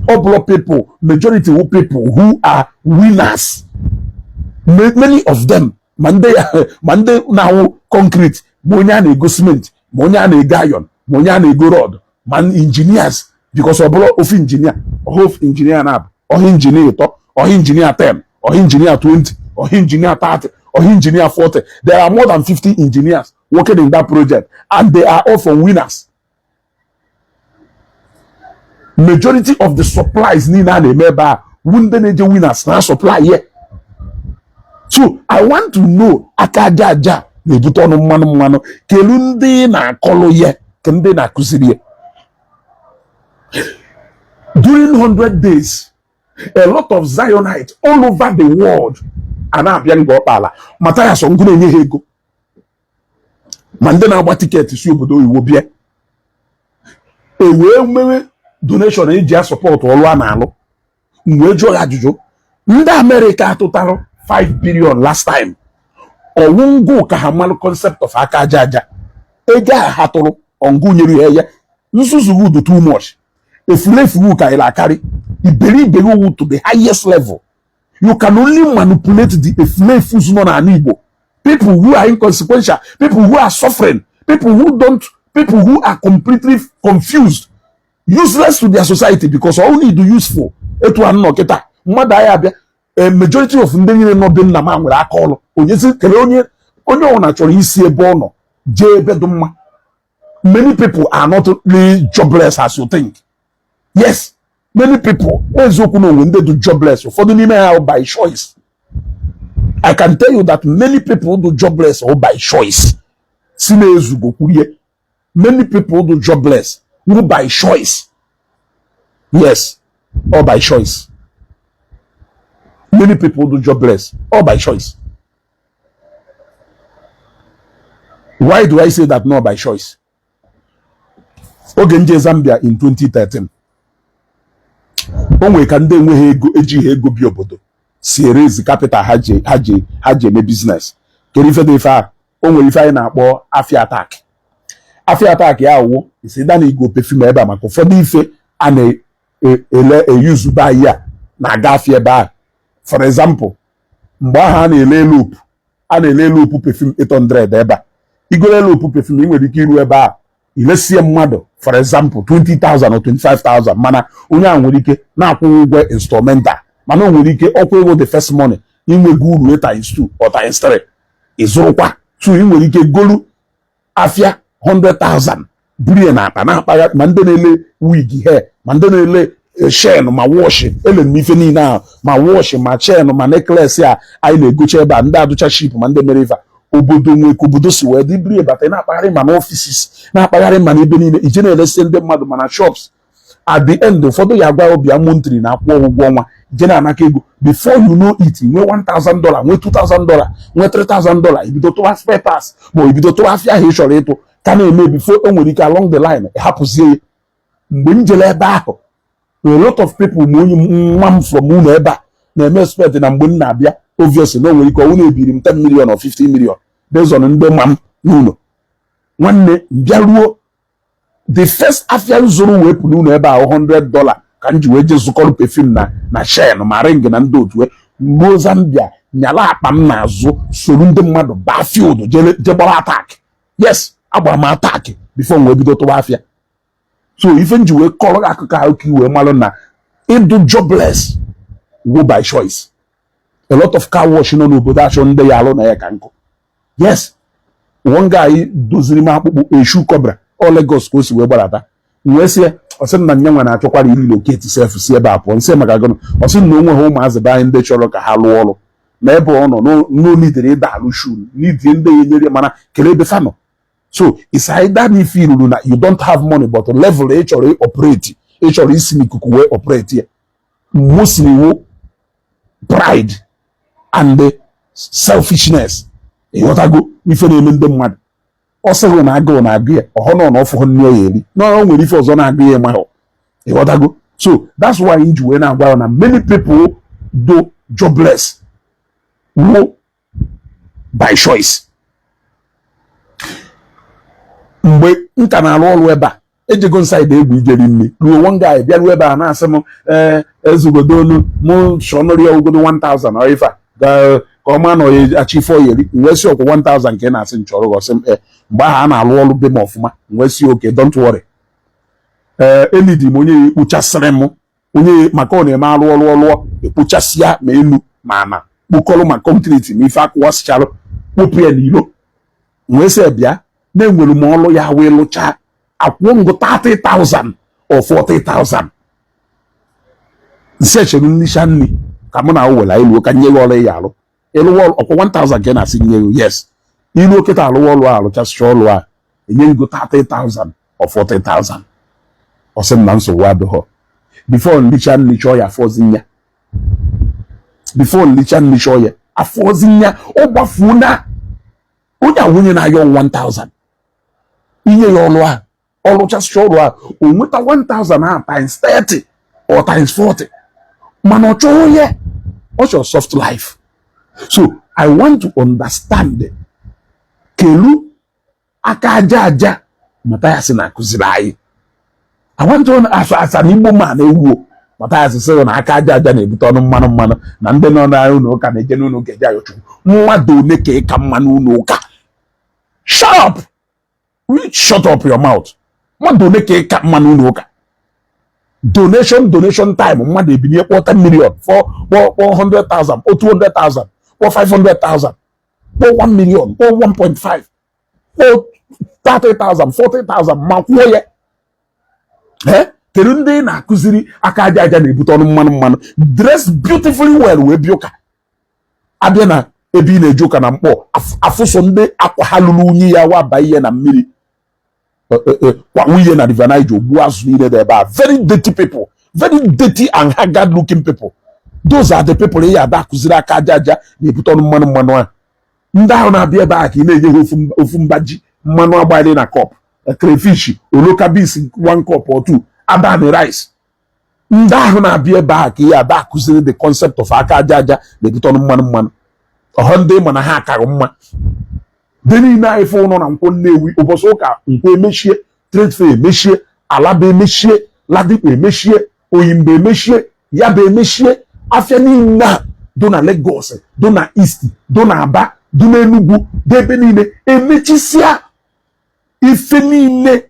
Oblo people, majority of people who are winners. Many of them, Monday now concrete, Monyane go cement, Monyane go iron, Monyane go rod, man engineers. Because of engineer, of engineer now, or engineer 10, or engineer 20, or engineer 30, or engineer 40. There are more than 50 engineers working in that project, and they are all from winners. Majority of the supplies nina nemeba wouldn't winners now supply here. So I want to know akajaja the butono mano kelundi na kolo ye kende na kusiri. During 100 days, a lot of Zionites all over the world are now being got pala. Mathias Ekperima hego. Mandena wa ticket si obodo iwo bia. Ewe donation eji support olu na alu. Mwe jo ajuju. Ndị America atụtarụ 5 billion last time. Owungu ka ha mal concept of aka jaja. Ega hatụrụ ongu nyeri eye. Nsusu do too much. If you can carry, you believe to the highest level. You can only manipulate the people who are inconsequential, people who are suffering, people who are completely confused, useless to their society because only do useful. A majority of them not been Nama with our call. Many people are not really jobless as you think. Yes, many people when they do jobless for the women by choice. I can tell you that many people do jobless or by choice. Many people do jobless or by choice. Yes, or by choice. Many people do jobless or by choice. Why do I say that not by choice? Ogenje Zambia in 2013. Onwe ka ndị enweghị ego ejighị ego bi obodo si raise capital ha je eme business kere ife dị ife a onwe ife anyị na-akpọ afia attack ya awụ isi da na igo perfume ebe a maka ụfọdụ ife a na-use ba ya na-aga afia ebe a. For example, mgbe ahụ a na-ele loop perfume 800 ebe a igole loop perfume ị nwere ike iru ebe a ilesie mmadụ for example 20,000 or 25,000 mana onye a nwere ike na-akwụ ụgwọ instrumental mana o nwere ike ọkwa ego the first money inwego uru times 2 or times 3 ịzụrụkwa so ị nwere ike golu afia 100,000 buru ya na akpa na-akpagha ma ndị na-ele wig hair ma ndị na-ele chain ma wash ele m ife niile ahụ ma wash ma chain ma necklace a anyị na-egocha ebe a ndị adụcha ship ma ndị mere ife obodo nwe ka obodo si wee dị biri bata na-akpagharị ma n'offices na-akpagharị ma n'ebe niile ije na-elesi ndị mmadụ ma na shops at the end ụfọdụ ya agwa obi amontri na akwụ ụgwọ ọnwa jena anaka ego before you know it nwe $1,000 nwe $2,000 nwe $3,000 ibido tụwa spare parts ma ibido tụwa afịa ahụ ị chọrọ ịtụ ka na-eme before o nwere ike along the line hapụzie ya mgbe m jere ebe ahụ a lot of people ma onye nwa m from ụlọ ebe a na-eme expect na mgbe m na-abịa obviously na o nwere ike ọnwụ na-ebiri m 10 million or 50 million based on ndị ma m n'ụlọ nwanne mbịaruo the first afia nzuru wee pụrụ ụlọ ebe ahụ $100 ka m ji wee je zụkọrọ perfume na shen ma ring na ndị otu ruo Zambia nyala akpa m n'azụ soro ndị mmadụ baa field je gbara attack. Yes, agbara m attack before m wee bido tụwa afia. So ife m ji wee kọrọ akụkọ ahụ ka iwee malụ na ịdụ jobless wo by choice. A lot of car wash nọ n'obodo achọ ndị ya alụ na ya ka nkụ. Yes, one guy doziri m akpụkpụ eshu cobra ọ Lagos ka o si wee gbarata wee sị ọsị na nya nwa na-achọkwara relocate self si ebe a pụọ nsị maka gụnụ ọsị na onwe ha ụmụazị be anyị ndị chọrọ ka ha lụọ ọrụ na ebe ọ nọ n'olidere ịda alụ shul n'idie ndị ya enyere mana kelee ebe fa nọ. So it's either na ife iruru na you don't have money but level ị chọrọ operate ị chọrọ isi n'ikuku wee operate ya mostly wo pride and selfishness ịghọtago ife na-eme ndị mmadụ ọ sịghị na agụụ na-agụ ya ọhọ nọ na ọfụghụ nne ya eri na o nwere ife ọzọ na-agụ ya mahụ ịghọtago. So that's why iji wee na-agwa ya na many people do jobless wo by choice. Mgbe nka na-arụ ọrụ ebe a ejego nside egwu ijeri nne ruo one guy bịaruo ebe a na-asị m ezugodo onu mụ shọnụrụ ya ogodo 1,000 ọ ife a ka ọma na oye achi 4 yeri wee si ọkwụ 1,000 nke na-asị nchọrọ gọsị m mgbe ahụ a na-alụ ọrụ be m ọfụma wee si oke don't worry enidi m onye ekpuchasịrị m onye maka ọ na-eme alụ ọrụ ekpuchasịa ma elu ma ana kpokọrọ ma konkriti ma ife akụwasịcharụ kpopụ ya n'ilo wee sị bịa na-enwere m ọrụ ya wee lụchaa akwụọ ngo 30,000 or 40,000 nsechere nlisha nri ka mụ na wela ilu ka nye ọrụ ya alụ ịlụ ọkwa 1,000 ka na-asị nye yes ilu okịta alụ ọrụ a alụchasịcha ọrụ a enye ngo 30,000 or 40,000 ọ sị m na nsogbu adịghọ before nlicha nri chọọ ya afọzi ya before nlicha nri chọọ ya afọzi ya ọ gbafuo na onye a nwunye na-ayọ 1,000 inye ya ọrụ a ọlụchasịcha ọrụ a o nweta 1,000 ahụ times 30 or times 40 mana ọ chọọ ya ọ chọrọ soft life. So I want to understand kelu aka aja aja Mathias na-akụziri anyị. I want to as an Igbo man ewu Mathias sị na aka aja aja na-ebute ọnụ mmanụ na ndị nọ na ụlọ ụka na-eje n'ụlọ ụka eje ayọchukwu mmadụ one ka ịka mma n'ụlọ ụka. Shut up! Shut up your mouth. Mmadụ one ka ịka mma n'ụlọ ụka. Donation time mmadụ ebinye kpọ 10 million for 100,000 or 200,000 or 500,000 or 1 million or 1.5 or 30,000 40,000 ma kwuo ya. Kedu ndị na-akụziri aka aja aja na-ebute ọnụ mmanụ dress beautifully well wee bịa ụka abịa na ebe ị na-eje ụka na mkpọ afụso ndị akwa ha lụrụ unyi ya waba ihe na mmiri kwa nwunye na River Niger ogbu azụ niile dị ebe a very dirty people, very dirty and haggard looking people. Those are the people ya ada akụziri aka aja aja na-ebute ọnụ mmanụ a. Ndị ahụ na-abịa ebe a ka ị na-enye ha ofu mbaji mmanụ agbalị na cup crayfish oloka beans 1 cup or 2 abani rice. Ndị ahụ na-abịa ebe a ka ya ada akụziri the concept of aka aja aja na-ebute ọnụ mmanụ ọhọ ndị mana ha akaghị mma. Dị niile anyị fụ nọ na nkwụ Nnewi ụbọchị ụka nkwụ emechie, trade fair emechie, alaba emechie, ladikpa emechie, oyimba emechie, yaba emechie, afịa niile a do na Lagos, do na East, do na Aba, do na Enugu, dị ebe niile emechisịa ife niile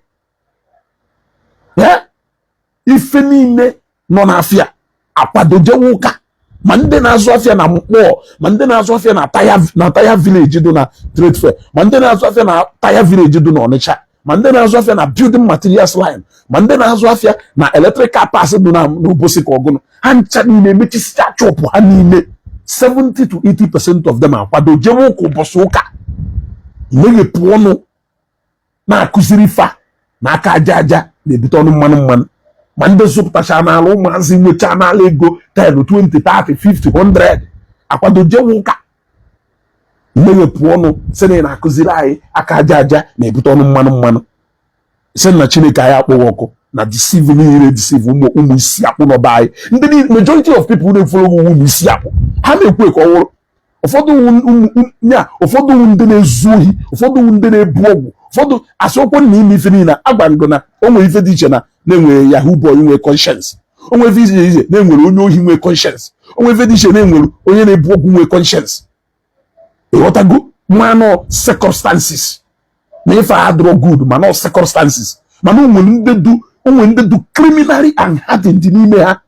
ife niile nọ n'afịa akwadojewe ụka. Ma ndị na-azụ afịa na mkpọ, ma ndị na-azụ afịa na taya village do na trade fair, ma ndị na-azụ afịa na taya village do na Onitsha, ma ndị na-azụ afịa na building materials line, ma ndị na-azụ afịa na electrical pass do na n'Obosi ka ọgụnụ. Ha ncha niile emechisịcha chọpụ ha niile 70 to 80% of them akwado jewe ụka ụbọchị ụka imeghepụ ọnụ na-akụziri fa na aka aja aja na-ebute ọnụ mmanụ. Ma ndị zụpụtacha n'ala ụmụazị nwecha n'ala ego 10, 20, 30, 50, 100. Akwado jewuka. Mwenye puono, sene na akuziri aka aja na ebute ọnụ mmanụ. Sene na Chineke anyị akpọ woko na deceive niile deceive ụmụ isi akpụ no bai. Ndị majority of people dey follow ụmụ isi akpụ. Ha na-ekwe ka ọwụrụ. Ụfọdụ ndị na-ezu ohi, ụfọdụ ndị na-ebu ọgwụ, ụfọdụ asokwo na ime ife niile agbango na onwe ife dị iche na-enwere Yahoo boy nwe conscience. Onwe ife dị iche na-enwere onye ohi nwe conscience. Onwe ife dị iche na-enwere onye na-ebu ọgwụ nwe conscience. Ịghọtago manọ circumstances na ife adịrọ good manọ circumstances mana onwe ndị du criminally and hardened n'ime ha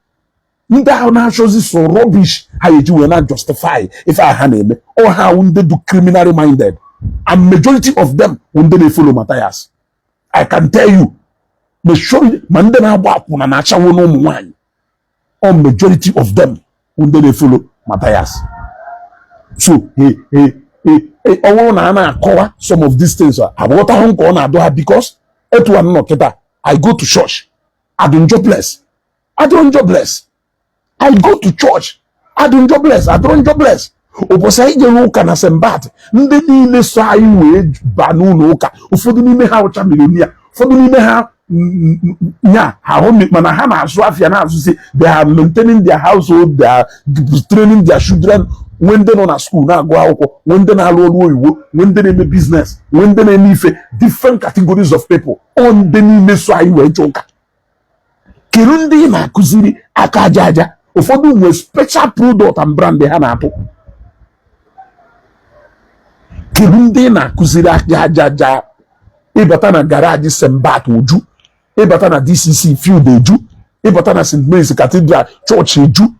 ndị ahụ na-achọzi so rubbish ha eji wee na justify ife ha na-eme ọ ha ndị du criminally minded and majority of them ndị na-follow Mathias. I can tell you ma ndị na-agba akwụna na-achawo n'ụmụ nwaanyị ọ majority of them ndị na-follow Mathias. So ọwụrụ na a na-akọwa some of these things aghọtaghị nke ọ na-adụ ha because etu anọ kịta I go to church I don't jobless I go to church I don't jobless ụbọchị anyị jere ụka na Sembat ndị niile so anyị wee baa n'ụlọ ụka ụfọdụ n'ime ha ụcha milionia ụfọdụ n'ime ha mana ha na-azụ afịa na-azụzi they are maintaining their household, they are training their children. When they nọ na school na-agụ akwụkwọ, when they na-alụ ọrụ oyibo, when they na-eme business, when they na-eme ife, different categories of people on the n'ime so anyị wee chọka. Kedu ndị na-akụziri aka aja ụfọdụ nwe special product and brand ha na-atụ. Kedu ndị na-akụziri aka aja ịbata na garage Sembat Uju, ịbata na DCC Field Eju, ịbata na St. Mary's Cathedral Church Eju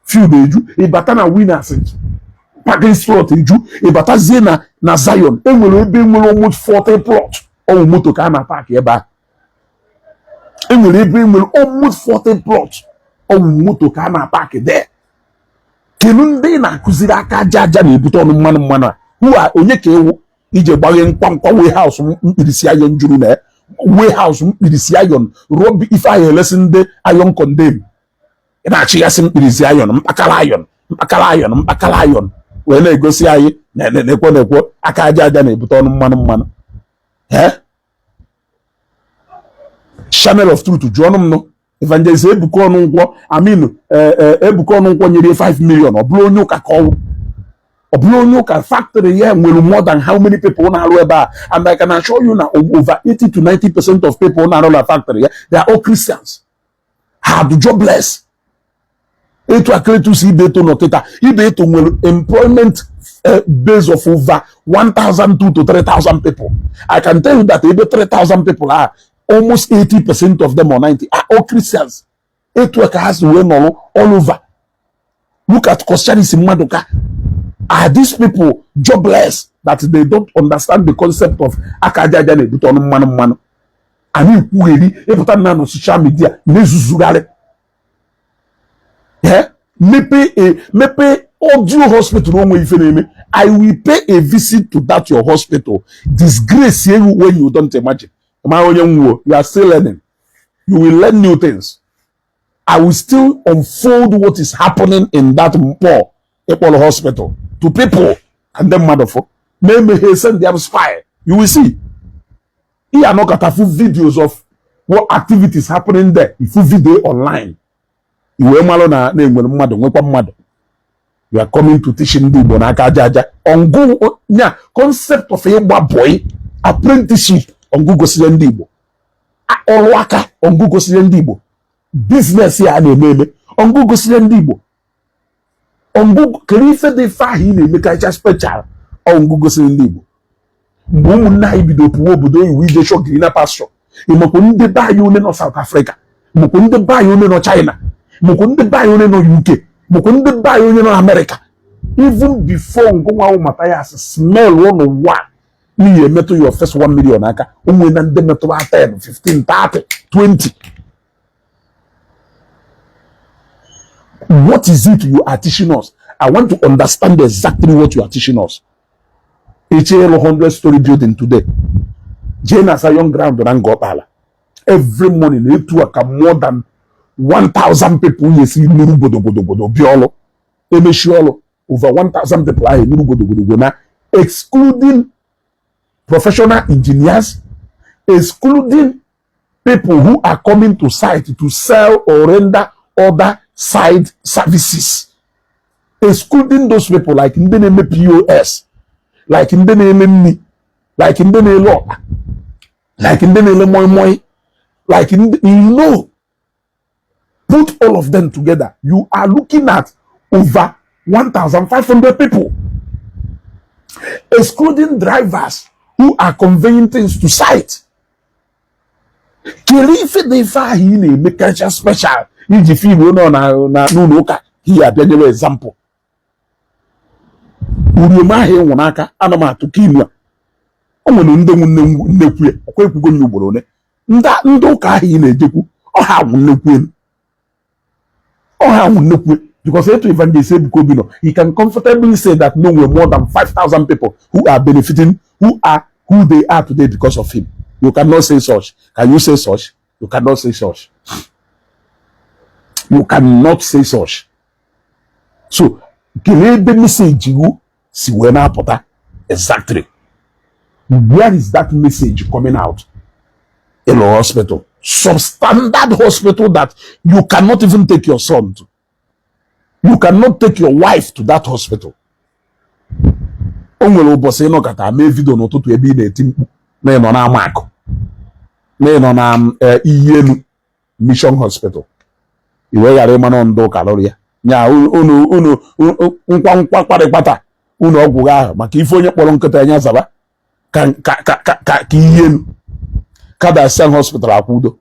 Field Eju, ịbata na Winners parking slot Eju, ịbatazie na Zion enwere ebe nwere almost 40 plot ọwụ moto ka a na park ebe a. Enwere ebe nwere almost 40 plot ọwụ moto ka a na park there. Kedu ndị na-akụziri aka aja na-ebute ọnụ mmanụ a huwa onye ka ewu ije gbaghe nkwankwa warehouse mkpirisi iron juru na warehouse mkpirisi iron robi ife ahụ elesi ndị iron condemn na-achịgasị mkpirisi iron mpakala iron wee na-egosi anyị na-ekwo aka aja na-ebute ọnụ mmanụ Channel of Truth jụọ ọnụ m nọ Evangelist Ebuka Ọnụnkwọ Ebuka Ọnụnkwọ nyere 5 million ọ bụrụ onye ụka ka ọwụ Oblonuka factory here will more than how many people na eba, and I can assure you now over 80 to 90% of people na a factory here, they are all Christians. Have the jobless. Eto akere to see beto noteta. Ibeto will employment base of over 1,002 to 3,000 people. I can tell you that even 3,000 people are almost 80% of them or 90 are all Christians. Eto has to win all over. Look at Christianity Madoka. Are these people jobless that they don't understand the concept of akajaja ne buto manu ani kueli e put na no social media nezuzugale mepe audio hospital onwe ife na-eme. I will pay a visit to that your hospital. Disgrace you when you don't imagine. You are still learning. You will learn new things. I will still unfold what is happening in that poor Apollo hospital to people and them motherfucker. Maybe he send them spy. You will see. He are not got full videos of what activities happening there. Full video online. You are coming to teach in the on go concept of a boy apprenticeship on Google Silendibo. On waka on Google Silendibo. Business here on Google Silendibo. On Google, Kerife de Fahine make a special on Google Silendibo. Mbu na ibido puwo budo iwi de shock greener pasture. Imokuni de buy you no South Africa. Mokuni de buy you no China. Mokuni de buy you no UK. Mokuni de buy you no America. Even before Ngoma Mathias smell 101. You metal your first 1 million aka. Umwe and them metal 10, 15, 30, 20. What is it you are teaching us? I want to understand exactly what you are teaching us. It's a 100-story building today. Jane has a young ground and go pala. Every morning, they work more than 1,000 people yes nuru bodo biolo emeshiolo over 1,000 people are nuru bodo na excluding professional engineers, excluding people who are coming to site to sell or render other side services, excluding those people like in the name POS, like in the name like in the name law, like in the name moi, like in the, you know, put all of them together, you are looking at over 1,500 people, excluding drivers who are conveying things to site. Kilifi de fa he ne make a special. Iji fi no na nuka here be example. Urioma he wonaka anama to kinwa. Omono nde nnekwe okwekwugo nyugboro ne. Nda ndoka he na ejeku o ha wonnekwe. O ha wonnekwe because to evangelist Bukobino he can comfortably say that no we're more than 5,000 people who are benefiting, who they are today because of him. You cannot say such. Can you say such? You cannot say such. You cannot say such. So, the message you see when I put exactly. Where is that message coming out? In a hospital. Substandard hospital that you cannot even take your son to. You cannot take your wife to that hospital. Onwere ụbọchị nọ kata mee video n'ụtụtụ ebe ị na-eti mkpu na ịnọ na Amakụ na ịnọ na Iyelu Mission Hospital iwe ghara ịma na ndụ kalori ya nya unu nkwa kparịkpata unu ọgwụ ahụ maka ife onye kpọrọ nkịta anya zaba ka Iyelu Kadasian Hospital akwụdo.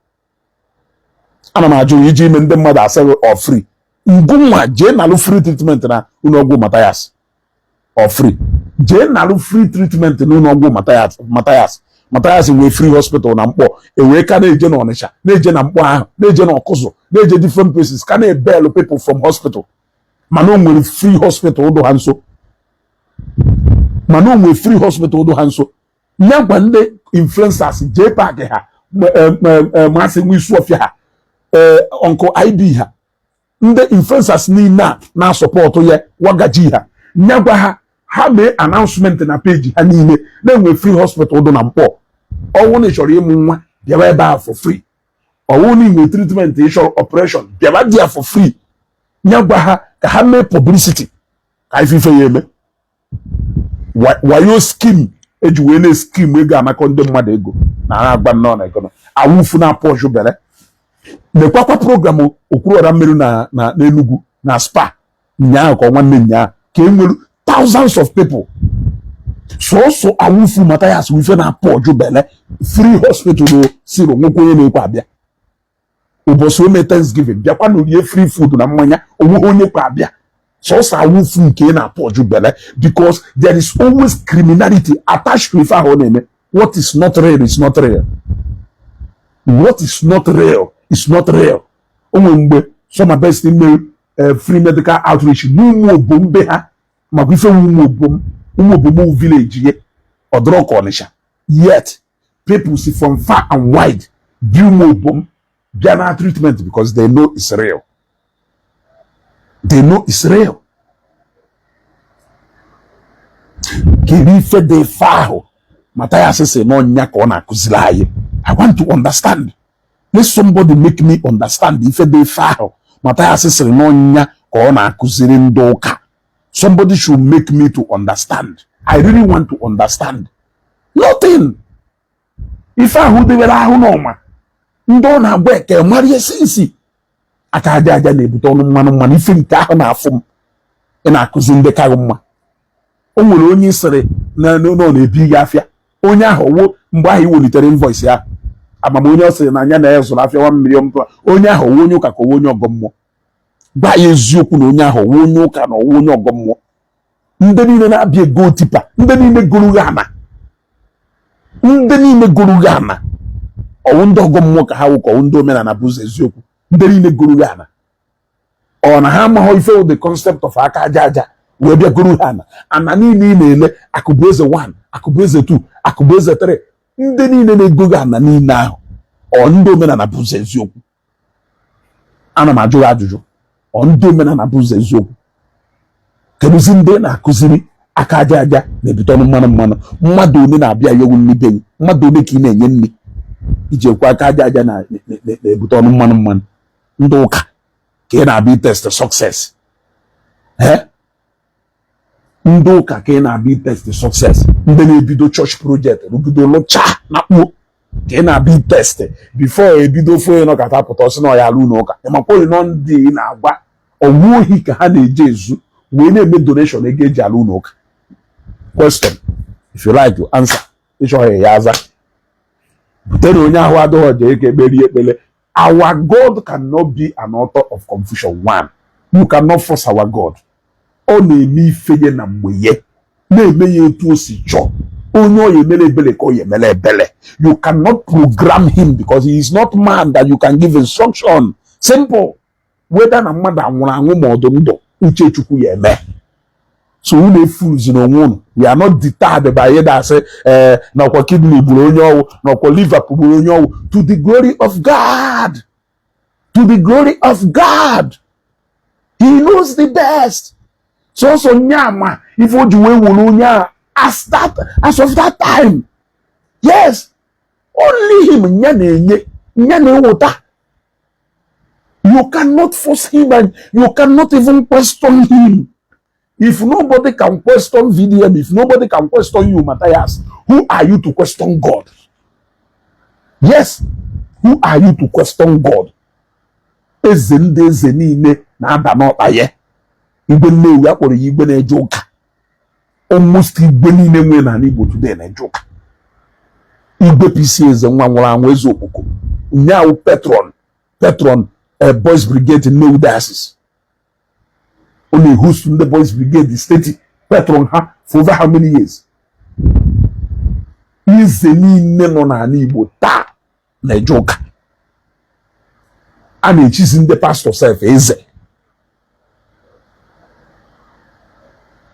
Ana m ajụ iji ime ndị mmadụ asị ọ free ngụnwa jee nalụ free treatment na unu ọgwụ Mathias or free. Jane nalu free treatment no no Mathias we free hospital na mkpo e we ka na eje na Onitsha na eje na mkpo ahụ na eje na Okuzo na eje different places ka na bail people from hospital mana no free hospital do hanso mana no free hospital do hanso ya gwa ndị influencers J Park ha masị nwe isu ofia ha Uncle IB ha ndị influencers ni na support ye wagaji ha nyagwa ha mee announcement na page ha niile na-enwe free hospital do na mkpọ ọwụ na ịchọrọ ịmụ nwa bịaba ebe a for free ọwụ na inwe treatment ịchọrọ operation bịaba dia for free nyagwa ha ka ha mee publicity ka ifife ya eme wayo scheme eji wee na scheme ego amaka ndị mmadụ ego na ha agba nnọọ na ego awụfu na Porsche bere nekwakwa program okwuruọra mmiri na Enugu na spa nyaa ka nwanne nyaa ka enwere thousands of people so awufu Mathias wife na Porsche bele free hospital siro nwekwenye na-ekwe abịa ụbọchị ome Thanksgiving bịakwa na orie free food na mmanya onwe onye kwa abịa so awufu nke na Porsche bele because there is always criminality attached to ife ahụ na-eme. What is not real is not real. What is not real is not real. Onwe mgbe some best email free medical outreach n'ụmụ obom be ha maka ife ụmụ obom village ye odroko Onitsha, yet people see from far and wide do ụmụ obom bịa treatment because they know it's real. They know it's real. Kiri ife de fa Mathias say no nya ka ọ na-akụziri anyị. I want to understand. Let somebody make me understand ife de fa Mathias say no nya ka ọ na-akụziri ndị ụka. Somebody should make me to understand. I really want to understand. Nothing. Ife ahụ dewere ahụ n'ọma ndị ọ na-agba eke mara esensi aka aja na-ebute ọnụ mmanụ ife nke ahụ na-afụ m ị na-akụzi ndị kaghị mma. O nwere onye sịrị na na-ebi ya afịa onye ahụ wo mgbe ahụ iwelitere invoice ya amam onye ọ sịrị na anya na ya zụrụ afịa 1 million onye ahụ wo onye ụka ka onye ọgọ mmụọ gba ya eziokwu na onye ahụ wo onye ụka na onye ọgọ mmụọ. Ndị niile na-abịa ego tipa ndị niile goro ana ọwụ ndị ọgọ mmụọ ka ha wụ ka ọwụ ndị omenala bụ ụzọ eziokwu. Ndị niile goro ana ọ na ha amaghị ife the concept of aka aja wee bịa goro ha ana niile ị na-ele Akụbueze 1 Akụbueze 2 Akụbueze 3 ndị niile na-ego ana niile ahụ ọ ndị omenala bụ ụzọ eziokwu. ana m ajụ ajụjụ ndị omenala bụ ụzọ eziokwu kedụzi ndị na-akụziri aka aja aja na-ebute ọnụ mmanụ mmadụ one na-abịa yewu nri be mmadụ one ka ị na-enye nri iji ekwe aka aja aja na-ebute ọnụ mmanụ ndị ụka ka ị na-abịa test success ndị ụka ka ị na-abịa test success ndị na-ebido church project rubido lụcha na kpuo ka ị na-abịa test before ebido foye nọ ka tapụta ọsị na ọya alụ n'ụka ịmakwa nọ ndị ị na-agba ọgwụ ohi ka ha na-eje ezu wee na-eme donation ego eji alụ n'ụka. Question, if you like to answer, ịchọghị ya aza butere onye ahụ adịghị ọja eke ekpere ekpere. Our God cannot be an author of confusion. One, you cannot force our God. Ọ na-eme ifeye na mgbe ye na-eme ya etu o si chọọ onye ọ yemele ebele ka ọ yemele ebele. You cannot program him because he is not man that you can give instruction. Simple. Whether na mmadụ anwụrụ anwụ ma ọdụ ndụ uche Chukwu ya eme. So we dey fools in one. We are not deterred by either say na kwa kidney gburu onye ọwụ na kwa liver gburu onye ọwụ. To the glory of God. To the glory of God. He knows the best. So nyama if oju we wulu nya as of that time. Yes. Only him nya na wota. You cannot force him and you cannot even question him. If nobody can question VDM, if nobody can question you, Mathias, who are you to question God? Yes, who are you to question God? Ezende zenine na adano aye. Igbe lewe akporo igbe na ejoka. Almost igbe niile nwe na Igbo today na ejoka. Igbe PC eze nwa nwụrụ anwụ ezo okpoko. Nyawo Petron Boys Brigade in New Diocese. Only who's from the Boys Brigade, the state patron for over how many years? Is the name on an Igbo ta na joke. And it is in the pastor self is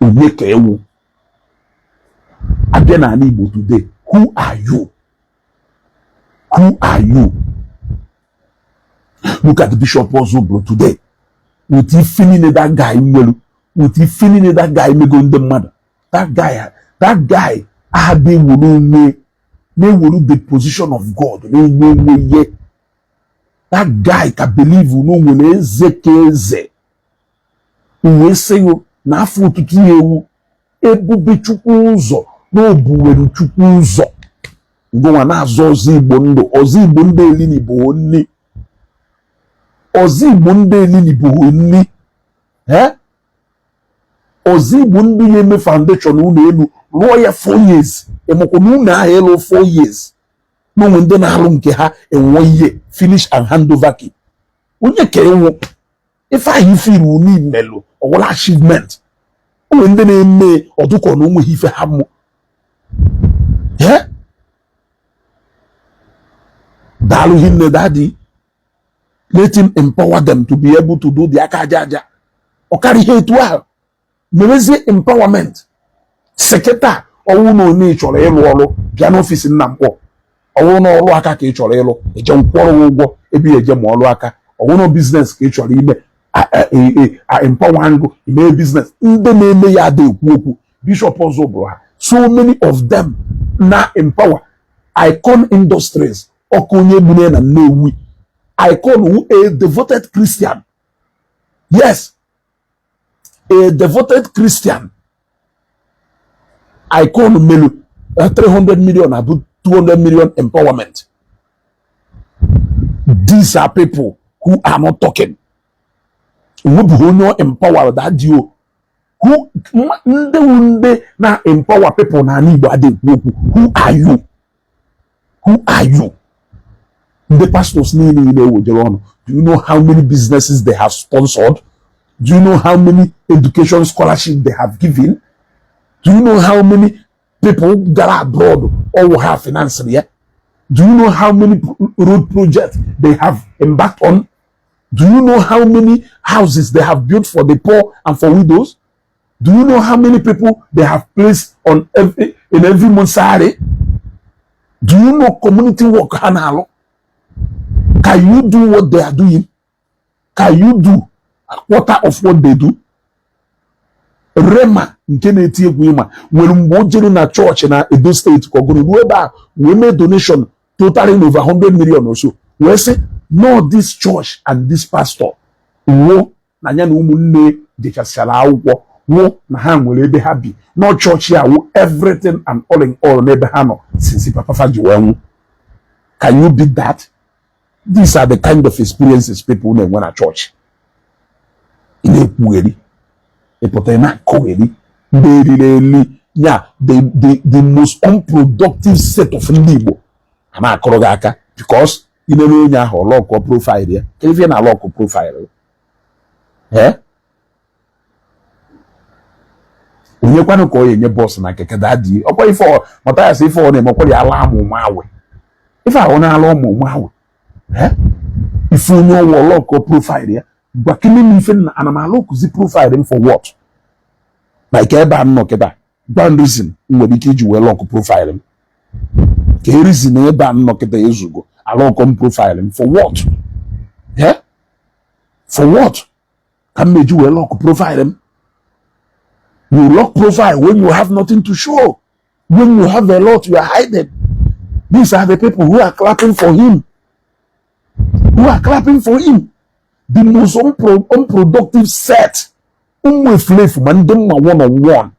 Unekewu. Again an Igbo today. Who are you? Who are you? Look at the Bishop Ozobro today. With he feeling that guy with he feeling that guy me going the mother. That guy had been the position of God. That guy can believe when ezekeze. We say na fu tutu ewu ebube chukwu ụzọ no buweru chukwu ụzọ. Ngo na azo ozigbo ndo eli ni bo nni. Ozigbo ndị elili bụ nni ozigbo ndị yeme foundation ụlọ elu rụọ ya 4 years emekwa n'ụlọ ahụ elu 4 years n'onwe ndị na-alụ nke ha enwe ihe finish and hand over key onye ka enwe ife ahụ ifiru n'imelu ọwụla achievement onwe ndị na-eme ọdụkọ na onweghị ife ha mụ daalụ hinne daddy. Let him empower them to be able to do the akajaja. Okari hetu ahụ. Mewezi empowerment. Seketa ọwụ na onye chọrọ ịlụ ọrụ bịa n'ọfịs nna mkpọ. Ọwụ na ọrụ aka ka ị chọrọ ịlụ eje nkwọrọ ụgwọ ebe eje ma ọrụ aka. Ọwụ na business ka ị chọrọ ime empower ngụ ime business. Ndị na-eme ya ada ekwu okwu. Bishop Ozobro ha. So many of them na empower. Icon Industries ọkụ onye gbune na Nnewi. Icon, a devoted Christian. Yes, a devoted Christian. Icon Melu, 300 million, about 200 million empowerment. These are people who are not talking. Who not empower that you. Who na empower people na anybody. Who are you? Who are you? The pastors do you know how many businesses they have sponsored? Do you know how many education scholarships they have given? Do you know how many people that are abroad or have financing here? Do you know how many road projects they have embarked on? Do you know how many houses they have built for the poor and for widows? Do you know how many people they have placed on in every Monsare? Do you know community work? Can you do what they are doing? Can you do a quarter of what they do? Rema nke na-eti egwu ịma nwere mgbe o jere na church na Edo State ka ọgụrụ ruo ebe a wee mee donation totaling over 100 million or so. Wee sị no, this church and this pastor wo na ya na ụmụnne jechasịara akwụkwọ wo na ha nwere ebe ha bi no church ya wo everything and all in all n'ebe ha nọ since Papa Faji wee nwụ. Can you beat that? These are the kind of experiences people na-enwe na church. Ị na-ekwugheri yeah, the most unproductive set of Igbo. Because you know you have a lock profile here. If you have a lock profile, eh? When you can call your boss na keke daddy, or if for Mathias if for them, or alarm mawe. If I want alarm mawe, eh? If you know what lock profile here. But can you even look the profile them for what? Like eba no keda. One reason we be kiju we lock profile them. Ke reason eba no keda yezugo. I lock profile them for what? Yeah? For what? Can make you lock profile them? You lock profile when you have nothing to show. When you have a lot, you are hiding. These are the people who are clapping for him. Who are clapping for him. The most unproductive set. Flave man dem ma one-on-one.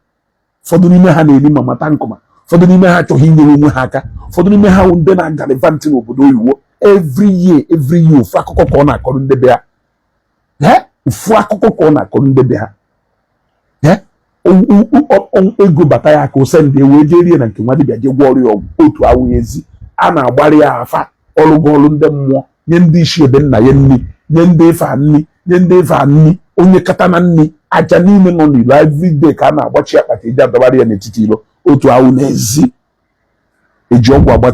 For the nime ha na-eli mama tankoma. For the nime ha chọghị inyere onwe ha aka. For the nime ha ndị na-galivant n'obodo oyibo. Every year, ofu akụkọ ka ọ na-akọrọ ndị be ha. Ofu akụkọ ka ọ na-akọrọ ndị be ha. Ego bata ya ka o send ewe je rie na nke nwa dibịa je gwọrọ ya ọgwụ otu awụghị ezi. A na-agbara ya afa ọlụgọlụ ndị mmụọ nye ndị isi ebe nna ya nni. Nye ndị efe nni onye kata na nni aja n'ime nọ n'ilo everyday ka a na-agbachi akpati eji adọbara ya n'etiti ilo otu ahụ n'ezi eji ọgwụ agba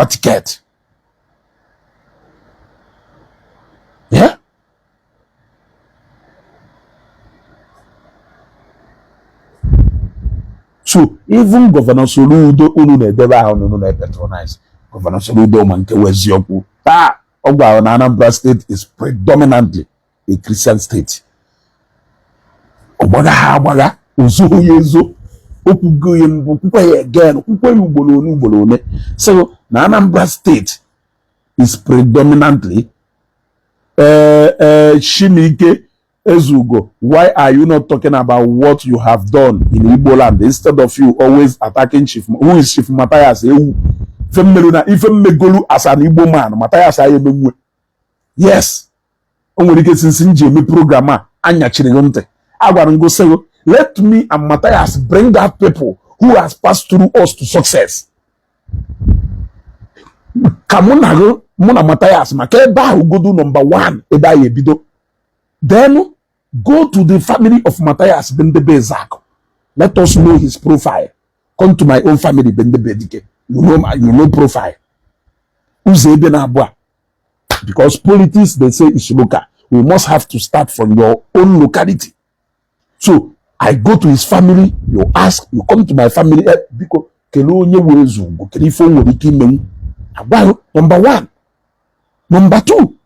tiketi yeah? So even Governor Soludo unu na-edebe ahụ unu na-patronize Governor Soludo ma nke weziokwu Ogba na Anambra State is predominantly a Christian state. Obodo ha agbaga ozuhu ya ezo okwugo ya mbụ kwukwa ya again kwukwa ya ugboro one. So na Anambra State is predominantly Shimike Ezugo, why are you not talking about what you have done in Igbo land instead of you always attacking Chief? Who is Chief Mathias? Even Megolu as an Igbo man, Mathias Ayebemwe. Yes. Only get since me programmer Anya Chinegomte. I want to go say, let me and Mathias bring that people who has passed through us to success. Kamunago, Mona Mathias, Makeba, who go do number one, Eda Yebido. Then go to the family of Mathias Bendebe Zak. Let us know his profile. Come to my own family, Bendebe Dike. You know profile. Because politics, they say, is local. We must have to start from your own locality. So I go to his family, you ask, you come to my family, because number one. Number two,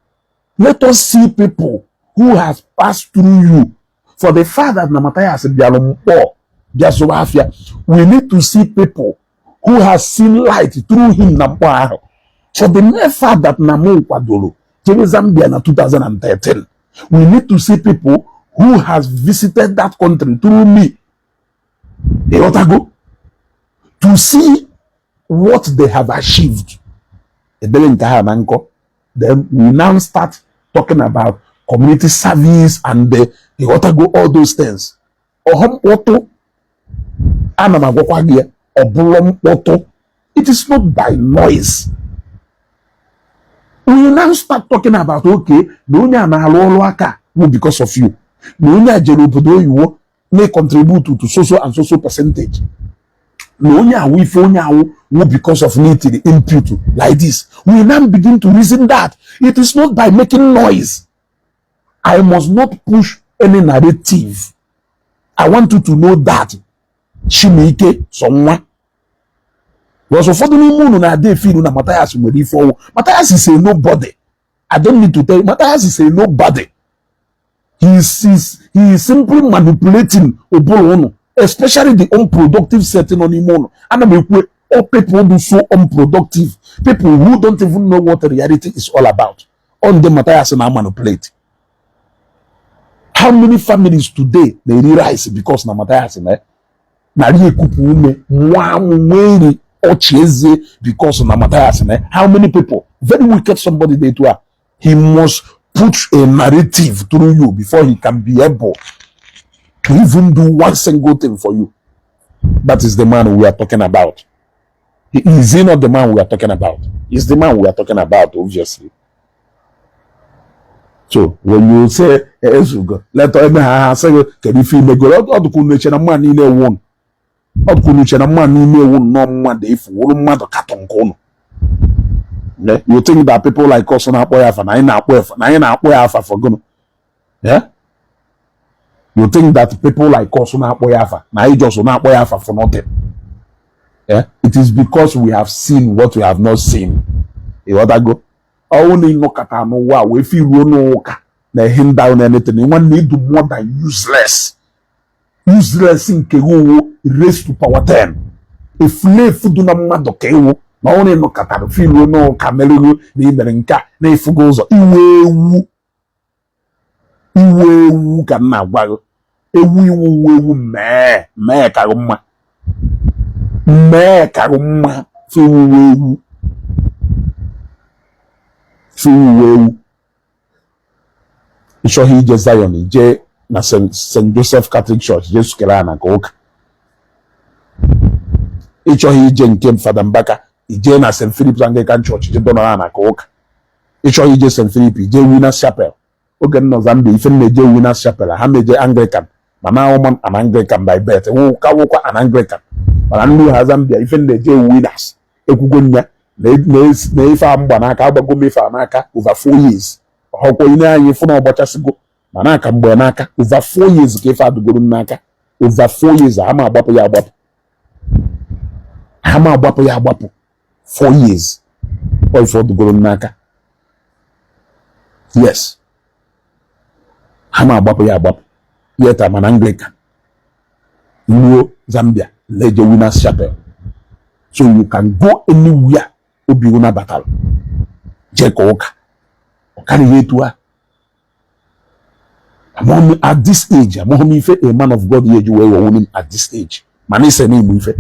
let us see people who has passed through you. For the fact that Mathias we need to see people who has seen light through him. For the mere fact that Namu Kwadolo, Zambia in 2013, we need to see people who has visited that country through me. To see what they have achieved. Then we now start talking about community service and all those things. It is not by noise. We now start talking about, okay, because of you. You may contribute to social and social percentage. Because of need input like this. We now begin to reason that it is not by making noise. I must not push any narrative. I want you to know that Shimike, someone, because for the moon na dey feel na Mathias nwere ife owo. Mathias is a nobody. I don't need to tell you, Mathias is a nobody. He is simply manipulating Obolo, especially the unproductive setting on him. And all people who so unproductive, people who don't even know what reality is all about. On the Mathias and I manipulate. How many families today they rise because na Mathias na kupume mwamweri ocheze because na Mathias na. How many people? Very wicked somebody they do. He must put a narrative through you before he can be able to even do one single thing for you. That is the man we are talking about. Is he not the man we are talking about? He's the man we are talking about, obviously. So when you say, let us say, can you feel me go out to connection a man in a one? Out connection a man in a one, no man, if one man to cut on corner. You think that people like us on our boy for 9 hours for going? Yeah? You think that people like us on our boy now just on our boy for nothing? Yeah? It is because we have seen what we have not seen. You want to go? Only no kata no wow. If you no na him down anything, you want need to more than useless. Useless in kewo raise to power 10. If life do na mado kewo. Na only no kata feel no kamelu ni merenka na ifugo uzo iwewu ka na gwa ewu me karuma fiwewu isho hi je Zion je na St. Joseph Catholic Church je sukela na koka isho hi je nke Fada Mbaka ije na St. Philip's Anglican Church je donora na koka isho hi je St. Philip je Winners Chapel oge no Zambia ife na je Winners Chapel ha meje Anglican mana woman an Anglican by birth wo ka wo kwa an Anglican mana nnu ha Zambia ife na je Winners ekugo nya na ife amba na aka agbago mefe anaka over 4 years hokwo ine anyi fu na obochasigo mana aka mgbe n'aka over 4 years ka ife adugoro n'aka over 4 years ha ma agbapụ ya agbapụ 4 years o ife adugoro n'aka yes ha ma agbapụ ya agbapụ yeta mana Anglican nuo Zambia leje Winners Chapel so you can go anywhere obi una battle je ko oka okani yetua among at this age among ife a man of God ye we woman at this age man is any mu ife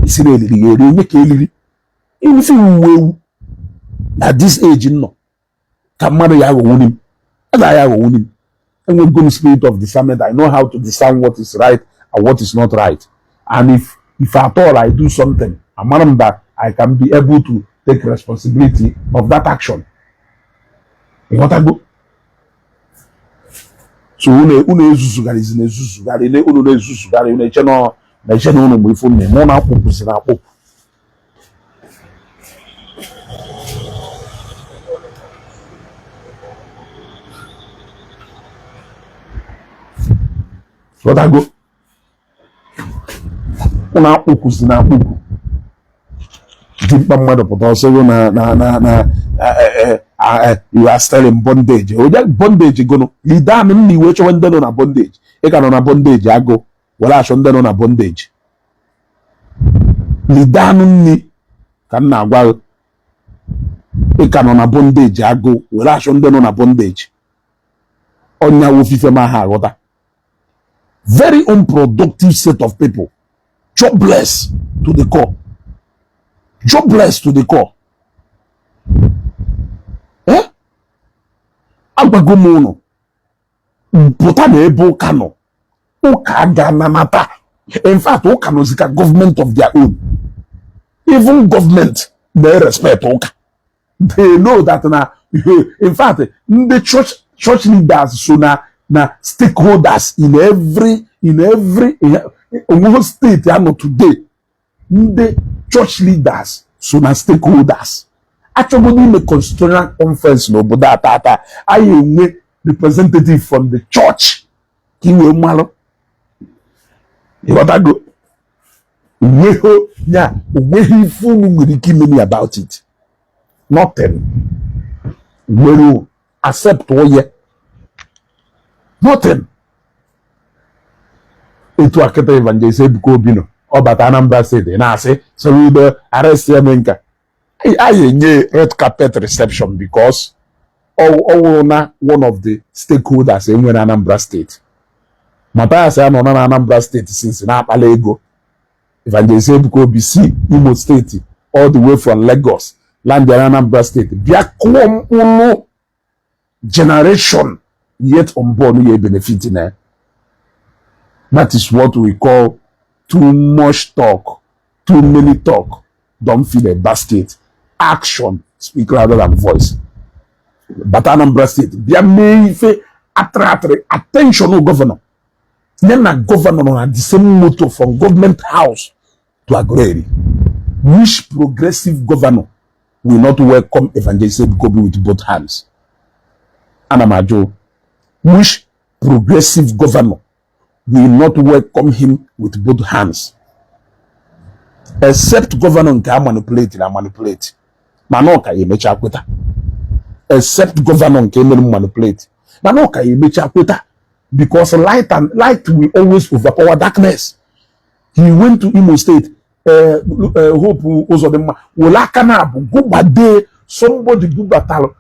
isire eliri yeri onye ka eliri ife uwe at this age no ka mmadụ ya go wonim ada ya go wonim and with good spirit of discernment I know how to discern what is right and what is not right, and if at all I do something I'm that I can be able to take responsibility of that action. You want to go? So une ezuzugari zine ezuzugari ne unu ezuzugari une cheno na cheno unu mu ifun ne mo na akwu si na akwu. What I go? Una akwu si na akwu. Dimpa mmadụ pụta ọsọ you are still in bondage. Oja bondage gono. Lida mi ni we chọ ndị nọ na bondage. Ị ka nọ na bondage agụ. Wala achọ ndị nọ na bondage. Lida ni ka m na-agwa ị ka nọ na bondage agụ. Wala achọ ndị nọ na bondage. Onya wo fife ma ha aghọta. Very unproductive set of people. Jobless to the core. Jobless to the core. Agbago mono. Pota na ebe ụka nọ. Ụka ga na nata. In fact, ụka no zika government of their own. Even government, they respect ụka. They know that na, in fact, the church leaders so na stakeholders in every state ya no today. The church leaders so na stakeholders. Actually, the constitutional conference no but that I a representative from the church. Ki we malo. You want to go? we fool many about it. Nothing. Will accept what nothing. Itu akete evangelist Ebuka Obino ọbata Anambra State na-asị Soludo arrest Emenka. I nye red carpet reception because one of the stakeholders in Anambra State. Mathias Ekperima na Anambra State since na akpala ego. Evangelist Ebuka Obi si Imo State all the way from Lagos land in Anambra State. Bia kwom unu generation yet unborn ye benefiting eh. That is what we call too much talk, too many talk. Don't fill a basket. Action speak louder than voice. But Anambra State, there may attract attention of governor. Then a governor on the same motto from government house to agree. Which progressive governor will not welcome Evangelist Ebuka Obi with both hands? Anamajo, which progressive governor will not welcome him with both hands? Except governor can manipulate. Manoka ye mecha kweta. Except governor can manipulate. Manoka ye mecha kweta. Because light will always overpower darkness. He went to Imo State. Hope also the Wolakana go bad somebody go battle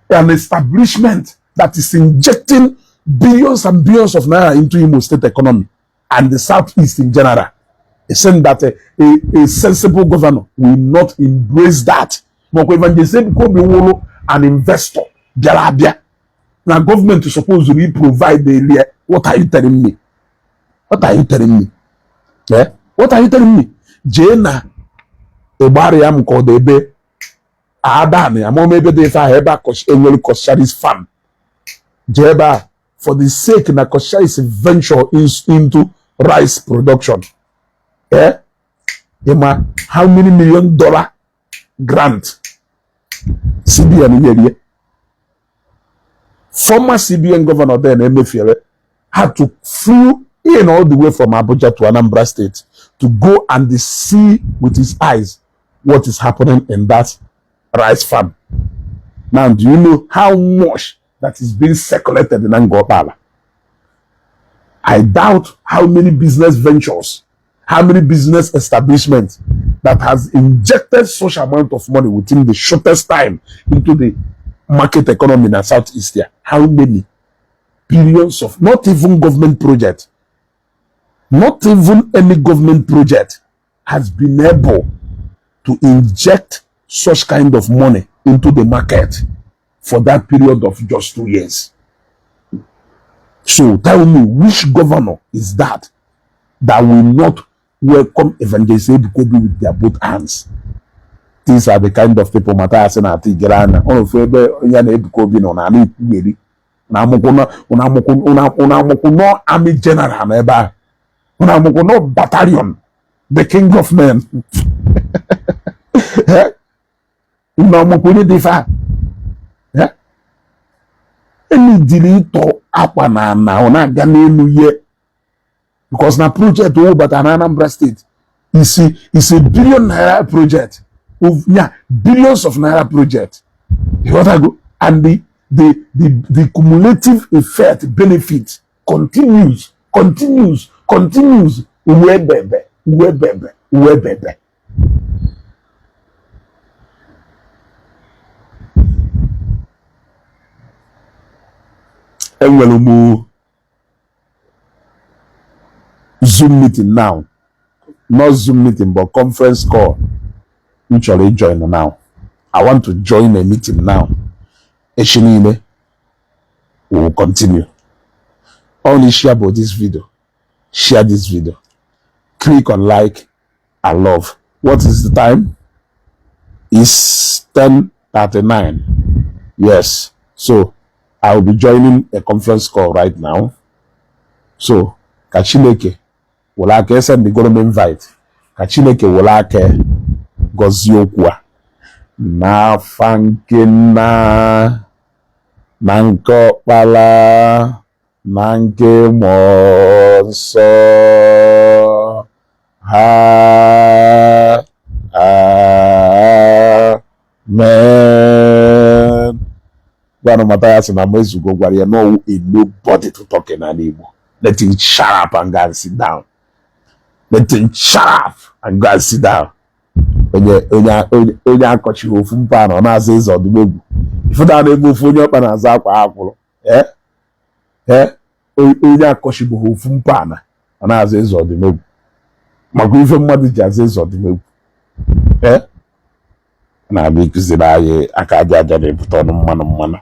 an establishment that is injecting billions and billions of naira into Imo State economy and the Southeast in general. It's saying that a sensible governor will not embrace that. An investor, now government is supposed to provide the area. What are you telling me? What are you telling me? Yeah? What are you telling me? Jena Ebariam called Ebe Adani, among maybe they have Kosharis farm. Jeba, for the sake na Kosharis venture into rice production. Eh? Emma, how many $1 million grant? CBN in area. Former CBN governor then, Emefiele, had to flew in all the way from Abuja to Anambra State to go and see with his eyes what is happening in that rice farm. Now, do you know how much that is being circulated in Angopala? I doubt how many business ventures, how many business establishments that has injected such amount of money within the shortest time into the market economy in Southeast here. How many billions of, not even government project, not even any government project has been able to inject such kind of money into the market for that period of just 2 years. So tell me, which governor is that will not welcome Evangelist Ebuka Obi with their both hands? These are the kind of people Mathias Ekperima. All of Ebuka Obi no na ikugeri. Na amukuno no army general na eba. Na amukuno battalion, the king of men. Una amukuno defa. Any delito akwa na ona ga n'elu ye. Because na project but an Anambra State is a $1 billion project. Billions of naira project. You got to go, and the cumulative effect benefit continues. Uwebebe. Enwelumu Zoom meeting now. Not Zoom meeting, but conference call. Mutually join now. I want to join a meeting now. Eshinine will continue. Only share about this video. Share this video. Click on like and love. What is the time? It's 10:39. Yes. So I will be joining a conference call right now. So Kachineke will I send the government invite. Kachineke will I Goziokwa na fankina nanko pala nanke monso Amen. Gwanu Mathias na Mezugo gwara ya no a nobody to talk in an Igbo. Let him shut up and go and sit down. Let him shut up and go and sit down. Onye akọchi ofu mpa na na-aza eze ọdụmegwu. Ifuta na-egbu ofu onye ọkpa na-aza akwa akwụrụ. Onye akọchi bụ ofu mpa na ọ na-aza eze ọdụmegwu. Maka ife mmadụ ji aza eze ọdụmegwu. Na-abịa ikuziri anyị aka aja aja na-ebute ọnụ mmanụ.